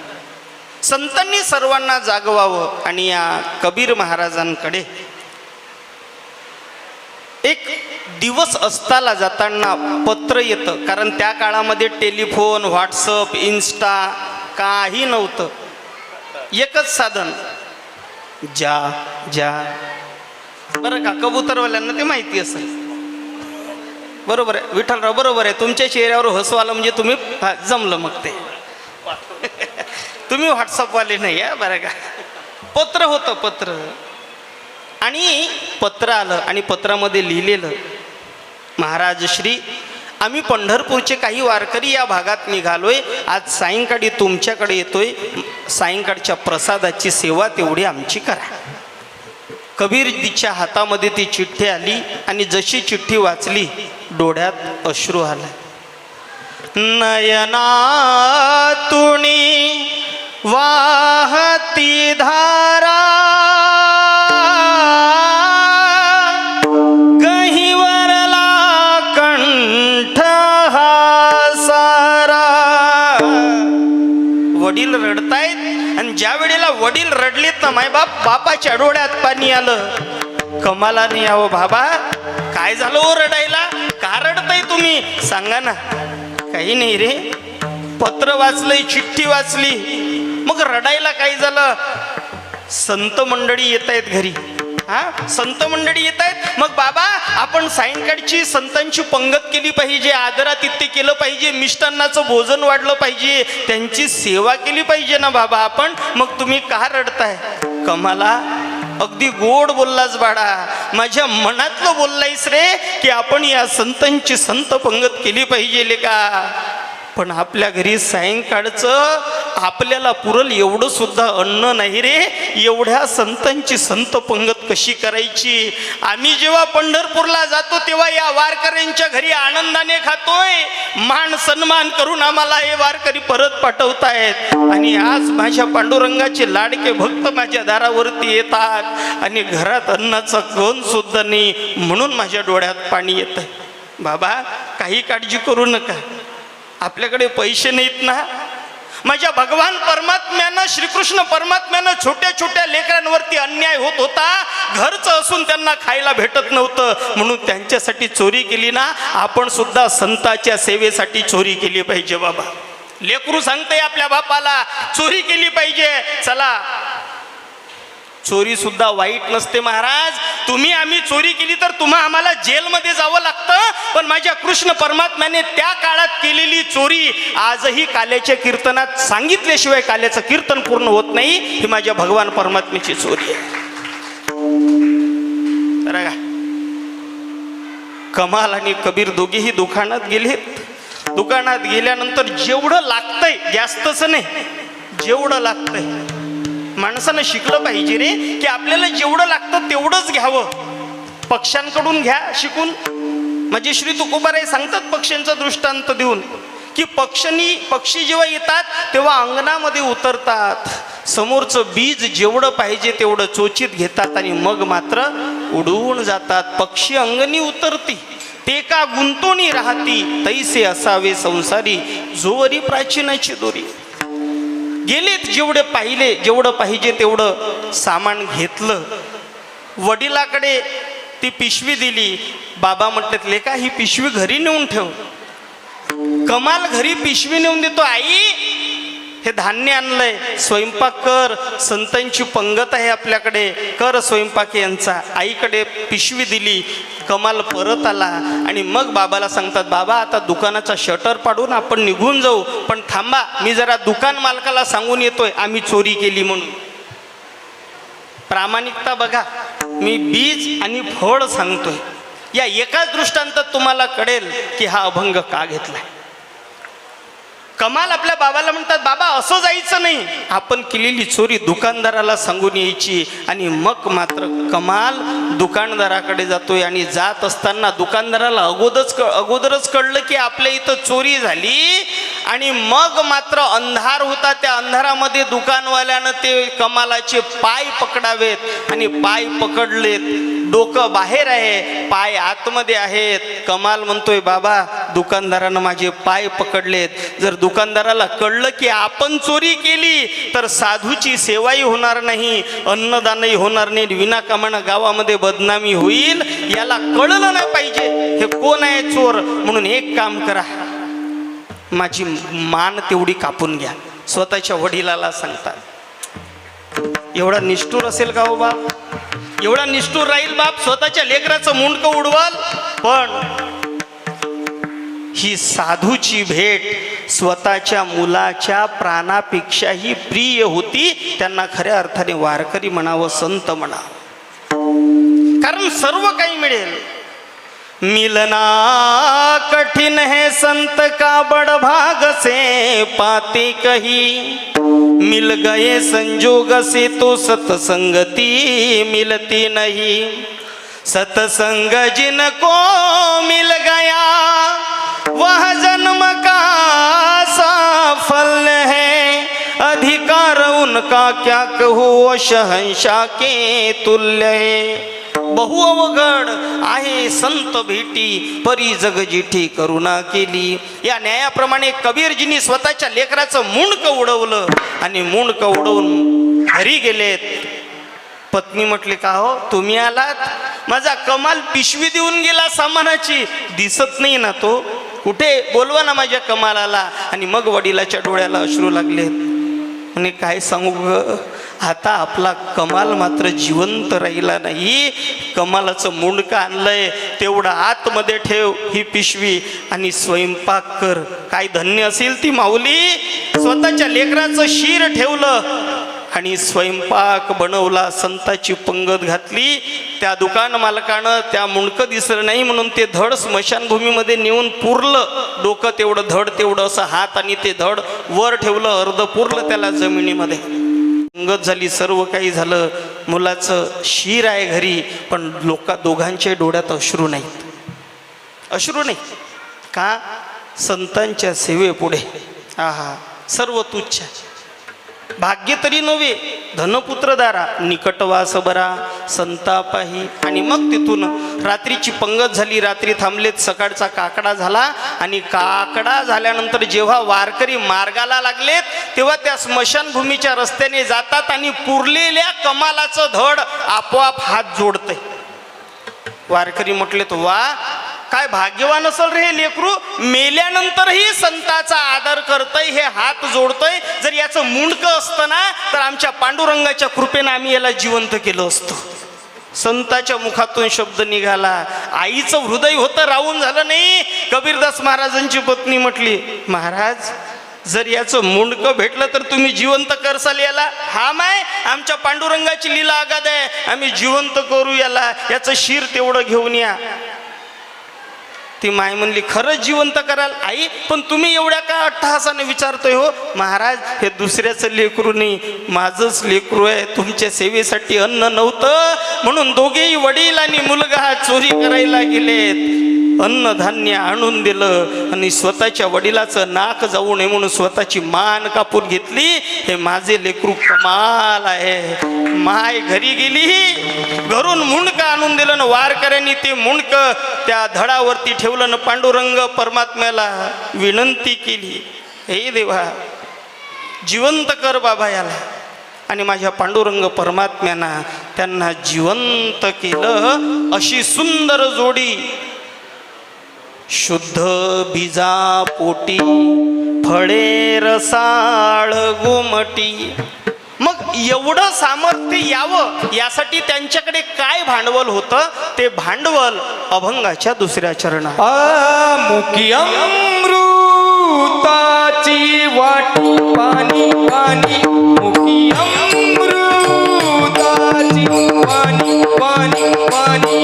संतांनी सर्वांना जागवावं. आणि या कबीर महाराजांकडे एक दिवस अस्ताला जाताना पत्र येतं, कारण त्या काळामध्ये टेलिफोन, व्हॉट्सअप, इन्स्टा काही नव्हतं. एकच साधन, जा जा. बरं का, कबूतरवाल्यांना ते माहिती असेल. बरोबर आहे विठ्ठलराव, बरोबर आहे. तुमच्या चेहऱ्यावर हसू आलं म्हणजे तुम्ही जमलं मग ते. तुम्ही व्हॉट्सअपवाले नाही आहे बरं का. पत्र होतं, पत्र. आणि पत्र आलं आणि पत्रामध्ये लिहिलेलं, महाराज श्री, आम्ही पंढरपूरचे काही वारकरी या भागात निघालोय. आज सायंकाळी तुमच्याकडे येतोय. सायंकाळच्या प्रसादाची सेवा तेवढी आमची करा. कबीरजीच्या हातामध्ये ती चिठ्ठी आली आणि जशी चिठ्ठी वाचली डोळ्यात अश्रू आला. नयनातुणी वाहती धारा, गहिवरला कंठ हा सारा. वडील रडतायत आणि ज्या वेळेला वडील रडलीत ना मायबाप, बापाच्या डोळ्यात पाणी आलं. कमालाने यावं बाबा, काय झालं ओ रडायला, का रडताय तुम्ही, सांगा ना. काही नाही रे, पत्र वाचलंय, चिठ्ठी वाचली, मग रडायला काय झालं. संत मंडळी येत आहेत घरी. हा, संत मंडळी येत आहेत. मग बाबा आपण सायंकाळची संतांची पंगत केली पाहिजे, आदरातिथ्य केलं पाहिजे, मिष्टान्नाचं भोजन वाढलं पाहिजे, त्यांची सेवा केली पाहिजे ना बाबा आपण. मग तुम्ही का रडताय. कमाला, अगदी गोड बोललास बाळा, माझ्या मनातलं बोललायस रे, की आपण या संतांची संत पंगत केली पाहिजे का. पण आपल्या घरी सायंकाळचं आपल्याला पुरल एवढं सुद्धा अन्न नाही रे. एवढ्या संतांची संत पंगत कशी करायची. आम्ही जेव्हा पंढरपूरला जातो तेव्हा या वारकऱ्यांच्या घरी आनंदाने खातोय, मान सन्मान करून आम्हाला हे वारकरी परत पाठवतायत. आणि आज माझ्या पांडुरंगाचे लाडके भक्त माझ्या दारावरती येतात आणि घरात अन्नाचा कण सुद्धा नाही, म्हणून माझ्या डोळ्यात पाणी येतंय. बाबा काही काळजी करू नका, आपल्याकडे पैसे नाहीत ना. माझ्या भगवान परमात्म्यानं, श्रीकृष्ण परमात्म्यानं छोट्या छोट्या लेकरांवरती अन्याय होत होता. घरचं असून त्यांना खायला भेटत नव्हतं, म्हणून त्यांच्यासाठी चोरी केली ना. आपण सुद्धा संतांच्या सेवेसाठी चोरी केली पाहिजे बाबा. लेकरू सांगतंय आपल्या बापाला चोरी केली पाहिजे. चला, चोरी सुद्धा वाईट नसते महाराज. तुम्ही आम्ही चोरी केली तर आम्हाला जेलमध्ये जावं लागतं, पण माझ्या कृष्ण परमात्म्याने त्या काळात केलेली चोरी आजही काल्याच्या कीर्तनात सांगितल्याशिवाय काल्याचं कीर्तन पूर्ण होत नाही. ही माझ्या भगवान परमात्म्याची चोरी आहे. कमाल आणि कबीर दोघेही दुकानात गेलेत. दुकानात गेल्यानंतर जेवढं लागतंय, जास्तच नाही, जेवढं लागतंय. माणसानं शिकलं पाहिजे रे, की आपल्याला जेवढं लागतं तेवढंच घ्यावं. पक्ष्यांकडून घ्या शिकून. म्हणजे श्री तुकोबाराय सांगतात पक्ष्यांचा दृष्टांत देऊन, की पक्षी जेव्हा येतात तेव्हा अंगणामध्ये उतरतात, समोरचं बीज जेवढं पाहिजे तेवढं चोचीत घेतात आणि मग मात्र उडून जातात. पक्षी अंगणी उतरती ते का गुंतोणी राहती, तैसे असावे संसारी जोवरी प्राचीनाची दोरी. गेलेत, जेवढे पाहिले, जेवढं पाहिजे तेवढं सामान घेतलं. वडिलाकडे ती पिशवी दिली. बाबा म्हटलेत, लेका ही पिशवी घरी नेऊन ठेव. कमाल, घरी पिशवी नेऊन देतो. आई हे धान्य आणलंय, स्वयंपाक कर, संतांची पंगत आहे आपल्याकडे, कर स्वयंपाक यांचा. आईकडे पिशवी दिली. कमाल परत आला आणि मग बाबाला सांगतात, बाबा आता दुकानाचा शटर पाडून आपण निघून जाऊ, पण थांबा, मी जरा दुकान मालकाला सांगून येतोय आम्ही चोरी केली म्हणून. प्रामाणिकता बघा, मी बीज आणि फळ सांगतोय. या एकाच दृष्टांतात तुम्हाला कळेल की हा अभंग का घेतलाय. कमाल आपल्या बाबाला म्हणतात, बाबा असं जायचं नाही, आपण केलेली चोरी दुकानदाराला सांगून यायची. आणि मग मात्र कमाल दुकानदाराकडे जातोय आणि जात असताना दुकानदाराला अगोदरच कळलं की आपल्या इथं चोरी झाली. आणि मग मात्र अंधार होता, त्या अंधारामध्ये दुकानवाल्यानं ते कमालाचे पाय पकडावेत आणि पाय पकडलेत. डोकं बाहेर आहे, पाय आतमध्ये आहेत. कमाल म्हणतोय, बाबा दुकानदारानं माझे पाय पकडलेत. जर दुकानदाराला कळलं की आपण चोरी केली तर साधूची सेवाही होणार नाही, अन्नदानही होणार नाही, विनाकामानं गावामध्ये बदनामी होईल. याला कळलं नाही पाहिजे हे कोण आहे चोर. म्हणून एक काम करा, माझी मान तेवढी कापून घ्या. स्वतःच्या वडिलाला सांगतात. एवढा निष्ठुर असेल का हो बाप? एवढा निष्ठुर राहील बाप? स्वतःच्या लेकराचं मुंडकं उडवाल. पण ही साधूची भेट स्वतःच्या मुलाच्या प्राणापेक्षाही प्रिय होती. त्यांना खऱ्या अर्थाने वारकरी म्हणावं, संत म्हणावं, कारण सर्व काही मिळेल. मिलना कठिन है संत का बड़ भाग से पाते कही, मिल गए संजोग से तो सतसंगति मिलती नहीं. सतसंग जिनको मिल गया वह जन्म का सफल है, अधिकार उनका क्या कहूँ शहंशाह के तुल्य है. बहु अवघड आहे संत भेटी, परी जग जिठी करुणा केली. या न्यायाप्रमाणे कबीरजींनी स्वतःच्या लेकराचं मुंडकं उडवलं आणि मुंडकं उडवून घरी गेलेत. पत्नी म्हटली, का हो तुम्ही आलात? माझा कमाल पिशवी देऊन गेला सामानाची, दिसत नाही ना तो, कुठे? बोलवा ना माझ्या कमालाला. आणि मग वडिलाच्या डोळ्याला अश्रू लागलेत. म्हणे काय सांगू ग, आता आपला कमाल मात्र जिवंत राहिला नाही. कमालाचं मुंडकं आणलंय, तेवढं आतमध्ये ठेव ही पिशवी आणि स्वयंपाक कर. काय धन्य असेल ती माऊली. स्वतःच्या लेकराचं शिर ठेवलं आणि स्वयंपाक बनवला, संताची पंगत घातली. त्या दुकान मालकानं त्या मुंडकं दिसलं नाही म्हणून ते धड स्मशानभूमीमध्ये नेऊन पुरलं. डोकं तेवढं, धड तेवढं, असं हात आणि ते धड वर ठेवलं, अर्ध पुरलं त्याला जमिनीमध्ये. पंगत झाली, सर्व काही झालं. मुलाचं शिर आहे घरी, पण दोघांच्या डोळ्यात अश्रू नाहीत. अश्रू नाही का? संतांच्या सेवेपुढे आहा सर्व तुच्छ. भाग्य तरी नव्हे, धनपुत्रदारा निकटवास बरा संतापाही. आणि मग तिथून रात्रीची पंगत झाली, रात्री थांबलेत. सकाळचा काकडा झाला आणि काकडा झाल्यानंतर जेव्हा वारकरी मार्गाला लागलेत तेव्हा त्या स्मशानभूमीच्या रस्त्याने जातात आणि पुरलेल्या कमालाचं धड आपोआप हात जोडतंय. वारकरी म्हटले, तो वा काय भाग्यवान असेल रे हे लेकरू, मेल्यानंतरही संताचा आदर करतय, हे हात जोडतय. जर याचं मुंडकं असतं ना तर आमच्या पांडुरंगाच्या कृपेनं आम्ही याला जिवंत केलं असतं. संताच्या मुखातून शब्द निघाला. आईचं हृदय होतं, राहून झालं नाही. कबीरदास महाराजांची पत्नी म्हटली, महाराज जर याचं मुंडकं भेटलं तर तुम्ही जिवंत करसाल याला. हा माय, आमच्या पांडुरंगाची लीला आगाद आहे, आम्ही जिवंत करू याला, याचं शिर तेवढं घेऊन या. ती माय म्हणली, खरंच जिवंत कराल आई, पण तुम्ही एवढ्या का अट्टहासाने विचारतोय हो? महाराज हे दुसऱ्याचं लेकरू नाही, माझंच लेकरू आहे. तुमच्या सेवेसाठी अन्न नव्हतं म्हणून दोघेही वडील आणि मुलगा चोरी करायला गेलेत. अन्नधान्य आणून दिलं आणि स्वतःच्या वडिलाचं नाक जाऊ नये म्हणून स्वतःची मान कापून घेतली. हे माझे लेकरू कमाल आहे. माय घरी गेली, घरून मुंडकं आणून दिलं ना वारकऱ्यांनी. ते मुंडकं त्या धडावरती ठेवलं ना पांडुरंग परमात्म्याला विनंती केली, हे देवा जिवंत कर बाबा याला. आणि माझ्या पांडुरंग परमात्म्यानं त्यांना जिवंत केलं. अशी सुंदर जोडी, शुद्ध बीजा पोटी फळे रसाळ गोमटी. मग एवढं सामर्थ्य यावं यासाठी त्यांच्याकडे काय भांडवल होतं? ते भांडवल अभंगाच्या दुसऱ्या चरणात.
मुखी अमृताची वाटी पाणी पाणी, मुखी अमृताची पाणी पाणी पाणी.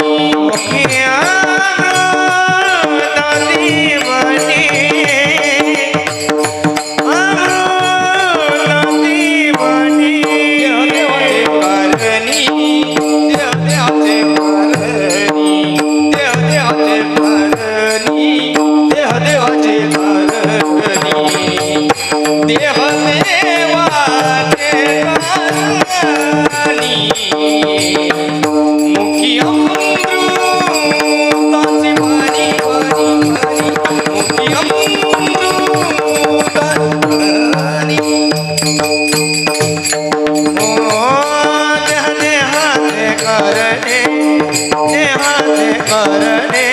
देहाचे करणे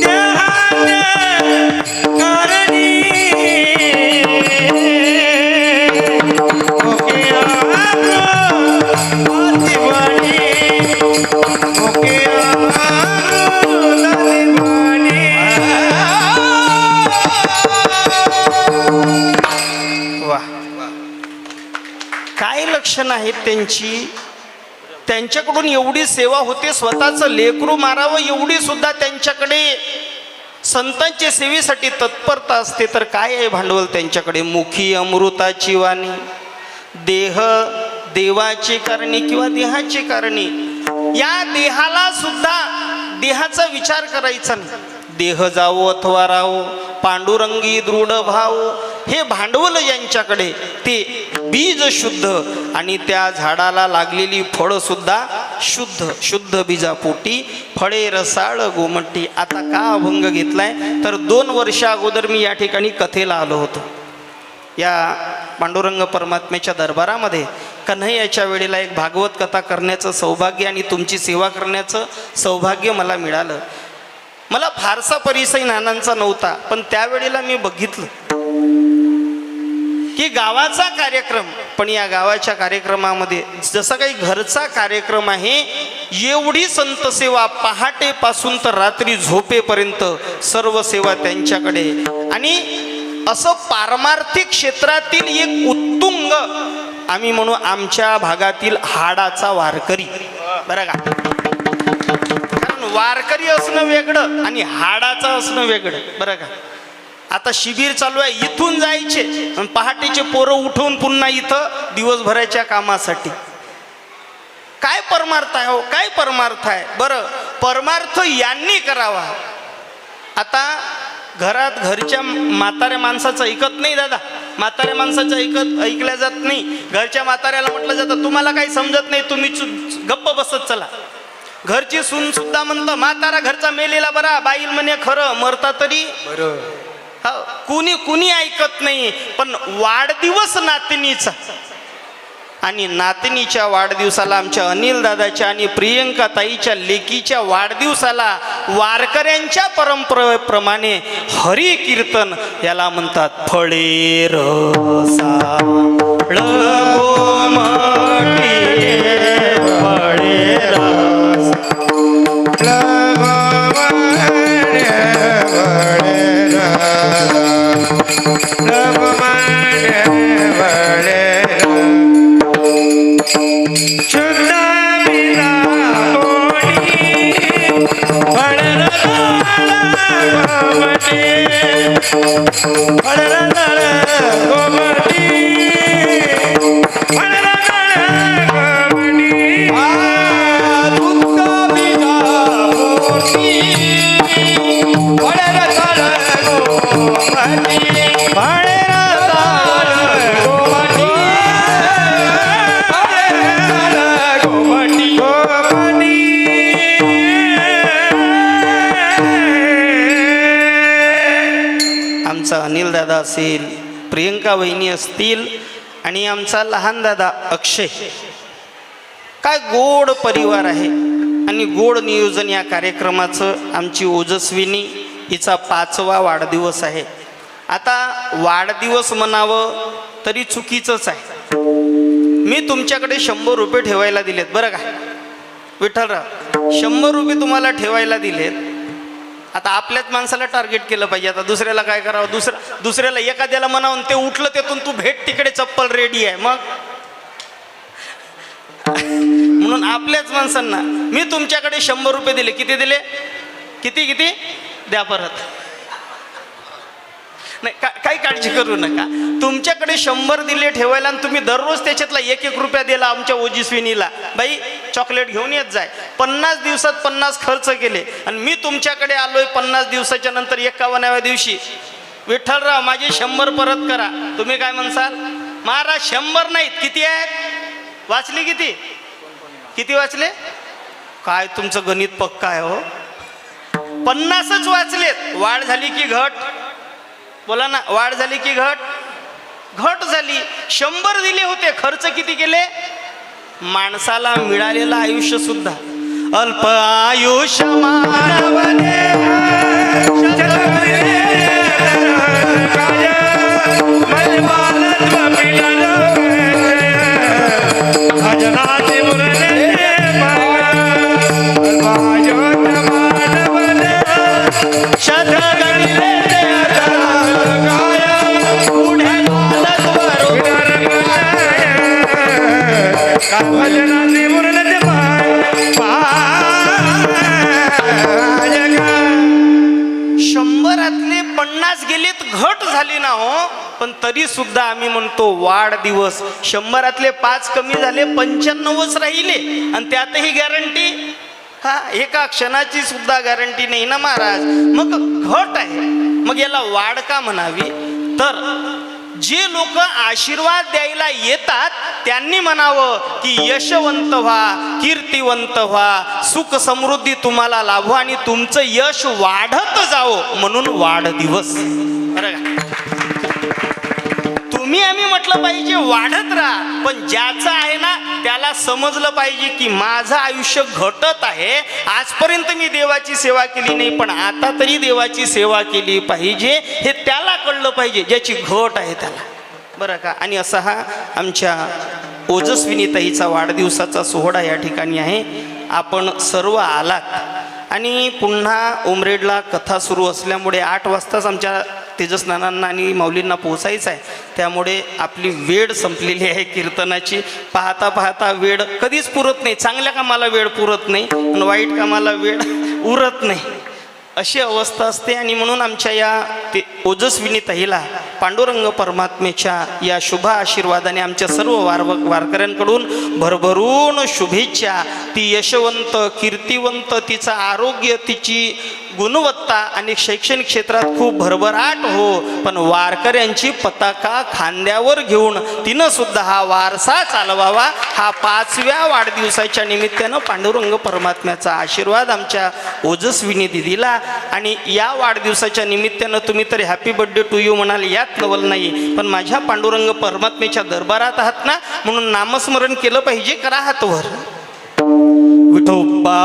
देहाचे करणी ओके आदिवाणी ओके आदिवाणी
वा काय लक्षण आहेत त्यांची त्यांच्याकडून एवढी सेवा होते स्वतःचं लेकरू मारावं एवढी सुद्धा त्यांच्याकडे संतांच्या सेवेसाठी तत्परता असते तर काय आहे भांडवल त्यांच्याकडे मुखी अमृताची वाणी देह देवाची कारणी किंवा देहाची कारणी या देहाला सुद्धा देहाचा विचार करायचा नाही देह जावो अथवा राहो पांडुरंगी दृढ भाव हे भांडवल यांच्याकडे ते बीज शुद्ध आणि त्या झाडाला लागलेली फळं सुद्धा शुद्ध शुद्ध बीजापोटी फळे रसाळ गोमटी आता का अभंग घेतलाय तर 2 वर्ष अगोदर मी या ठिकाणी कथेला आलो होतो या पांडुरंग परमात्म्याच्या दरबारामध्ये कन्हैयाच्या वेळेला एक भागवत कथा करण्याचं सौभाग्य आणि तुमची सेवा करण्याचं सौभाग्य मला मिळालं मला फारसा परिचय नानांचा नव्हता पण त्यावेळेला मी बघितलं की गावाचा कार्यक्रम पण या गावाच्या कार्यक्रमामध्ये जसं काही घरचा कार्यक्रम आहे एवढी संत सेवा पहाटेपासून तर रात्री झोपेपर्यंत सर्व सेवा त्यांच्याकडे आणि असं पारमार्थिक क्षेत्रातील एक उत्तुंग आम्ही म्हणू आमच्या भागातील हाडाचा वारकरी बरं का कारण वारकरी असणं वेगळं आणि हाडाचं असणं वेगळं बरं का आता शिबिर चालू आहे इथून जायचे आणि पहाटेचे पोरं उठवून पुन्हा इथं दिवसभराच्या कामासाठी काय परमार्थ आहे हो काय परमार्थ आहे बरं परमार्थ यांनी करावा आता घरात घरच्या म्हाताऱ्या माणसाचं ऐकत नाही दादा म्हाताऱ्या माणसाचं ऐकल्या जात नाही घरच्या म्हाताऱ्याला म्हटलं जातं तुम्हाला काही समजत नाही तुम्ही गप्प बसत चला घरची सून सुद्धा म्हणतं म्हातारा घरचा मेलेला बरा बाईल म्हणे खरं मरता तरी
बरं
कुणी ऐकत नाही पण वाढदिवस नातनीचा आणि नातनीच्या वाढदिवसाला आमच्या अनिल दादाच्या आणि प्रियंका ताईच्या लेकीच्या वाढदिवसाला वारकऱ्यांच्या परंपरेप्रमाणे हरी कीर्तन याला म्हणतात फळे रसा फळे रस अनिल दादा असेल प्रियंका वहिनी असतील आणि आमचा लहान दादा अक्षय काय गोड परिवार आहे आणि गोड नियोजन या कार्यक्रमाचं आमची ओजस्विनी हिचा 5वा वाढदिवस आहे आता वाढदिवस म्हणावं तरी चुकीचंच आहे मी तुमच्याकडे 100 रुपये ठेवायला दिलेत बरं का विठ्ठलराव 100 रुपये तुम्हाला ठेवायला दिलेत आता आपल्याच माणसाला टार्गेट केलं पाहिजे आता दुसऱ्याला काय करावं दुसऱ्याला एखाद्याला म्हणावून ते उठलं तेथून तू भेट तिकडे चप्पल रेडी आहे मग म्हणून आपल्याच माणसांना मी तुमच्याकडे 100 रुपये दिले किती दिले किती द्या परत नाही काही काळजी करू नका तुमच्याकडे 100 दिले ठेवायला आणि तुम्ही दररोज त्याच्यातला 1-1 रुपया दिला आमच्या ओजस्विनीला बाई चॉकलेट घेऊन येत जाय 50 दिवसात 50 खर्च केले आणि मी तुमच्याकडे आलोय 50 दिवसाच्या नंतर 51व्या दिवशी विठ्ठलराव माझे 100 परत करा तुम्ही काय म्हणसाल महाराज 100 नाहीत किती आहेत वाचले किती वाचले काय तुमचं गणित पक्का आहे हो 50च वाचलेत वाढ झाली की घट बोला ना वाढ झाली की घट झाली 100 दिले होते खर्च किती केले माणसाला मिळालेलं आयुष्य सुद्धा अल्प आयुष्य मानव शंभरातले 50 गेलेत, घट झाली ना हो, पण तरी सुद्धा आम्ही म्हणतो वाढदिवस. 100रातले 5 कमी झाले, 95च राहिले, आणि त्यातही गॅरंटी हा एका क्षणाची सुद्धा गॅरंटी नाही ना महाराज. मग घट आहे, मग याला वाढ का म्हणावी? तर जे लोक आशीर्वाद द्यायला येतात त्यांनी म्हणावं की यशवंत व्हा, कीर्तिवंत व्हा, सुख समृद्धी तुम्हाला लाभो आणि तुमचं यश वाढत जावं, म्हणून वाढदिवस. बरं का? तुम्ही आम्ही म्हटलं पाहिजे वाढत राहा, पण ज्याचं आहे ना त्याला समजलं पाहिजे की माझं आयुष्य घटत आहे. आजपर्यंत मी देवाची सेवा केली नाही, पण आता तरी देवाची सेवा केली पाहिजे, हे त्याला कळलं पाहिजे ज्याची घट आहे त्याला. बरं का? आणि असा हा आमच्या ओजस्विनीताईचा वाढदिवसाचा सोहळा या ठिकाणी आहे. आपण सर्व आलात आणि पुन्हा उमरेडला कथा सुरू असल्यामुळे 8 वाजताच आमच्या तेजस्नानांना आणि माऊलींना पोहोचायचं आहे. त्यामुळे आपली वेळ संपलेली आहे कीर्तनाची. पाहता पाहता वेळ कधीच पुरत नाही. चांगल्या कामाला वेळ पुरत नाही आणि वाईट कामाला वेळ उरत नाही, अशी अवस्था असते. आणि म्हणून आमच्या या ओजस्विनी ताईला पांडुरंग परमात्मेच्या या शुभ आशीर्वादाने आमच्या सर्व वारकऱ्यांकडून भरभरून शुभेच्छा. ती यशवंत, कीर्तिवंत, तिचं आरोग्य, तिची गुणवत्ता आणि शैक्षणिक क्षेत्रात खूप भरभराट हो, पण वारकऱ्यांची पताका खांद्यावर घेऊन तिनं सुद्धा हा वारसा चालवावा. हा 5व्या वाढदिवसाच्या निमित्तानं पांडुरंग परमात्म्याचा आशीर्वाद आमच्या ओजस्विनी दिदीला. आणि या वाढदिवसाच्या निमित्तानं तुम्ही तरी हॅपी बर्थडे टू यू म्हणाल, यात नवल नाही, पण माझ्या पांडुरंग परमात्म्याच्या दरबारात आहात ना, म्हणून नामस्मरण केलं पाहिजे. करा हात वर. विठोबा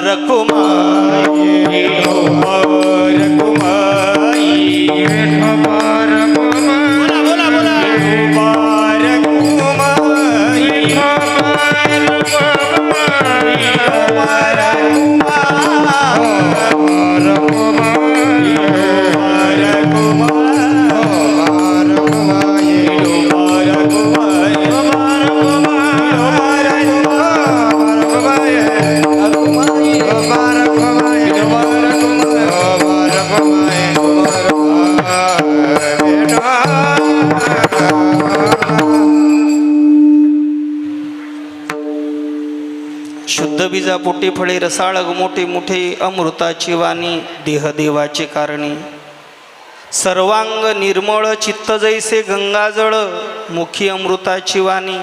रखुमाई, विठोबा रखुमाई, विठोबा रखुमाई, बोला बोला, विठोबा रखुमाई, विठोबा रखुमाई, विठोबा शुद्ध बीजा पोटी फळे रसाळ मोठे मोठे अमृताची वाणी, देह देवाचे कारणी. सर्वांग निर्मळ चित्त जैसे गंगाजळ, मुखी अमृताची वाणी,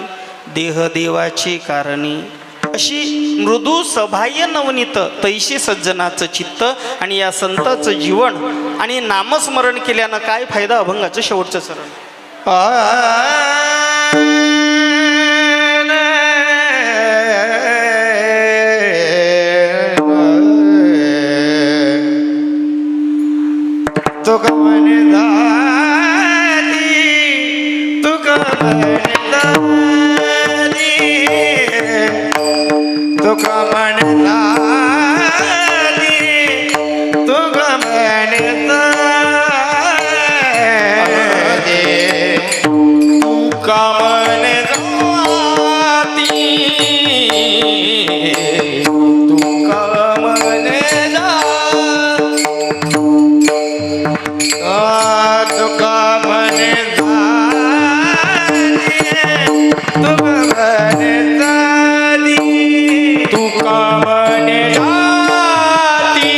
देह देवाची कारणी. अशी मृदू सबाह्य नवनीत तैशी सज्जनाचं चित्त. आणि या संताचं जीवन आणि नामस्मरण केल्यानं काय फायदा? अभंगाचं शेवटचं चरण.
तुका म्हणे दादी, तुका म्हणे दादी, तुका म्हणे दादी, तुका म्हणे दादी, तुका म्हणे दादी, तुका म्हणे तुका म्हणे तुका म्हणे जाती,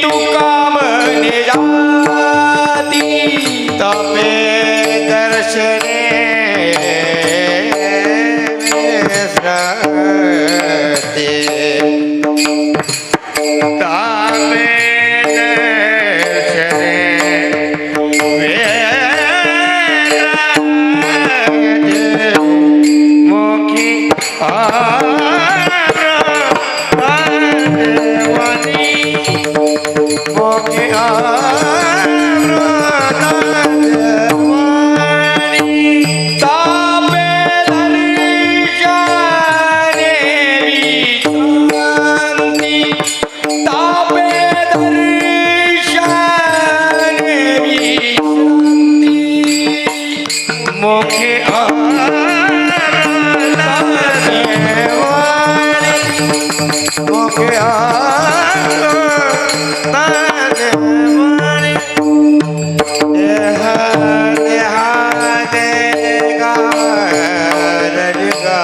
तुका म्हणे जाती, तपे दर्शने विस्मरते, तपे मोखी मुखिया ताने वाणी देहा देहा देगा रजगा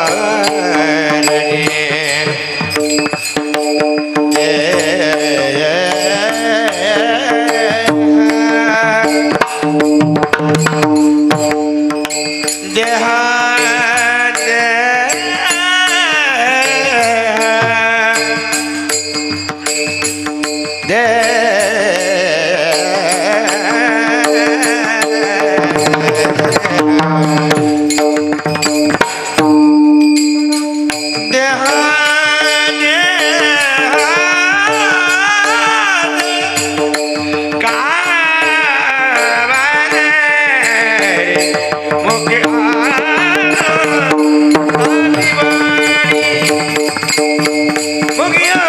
मुखिया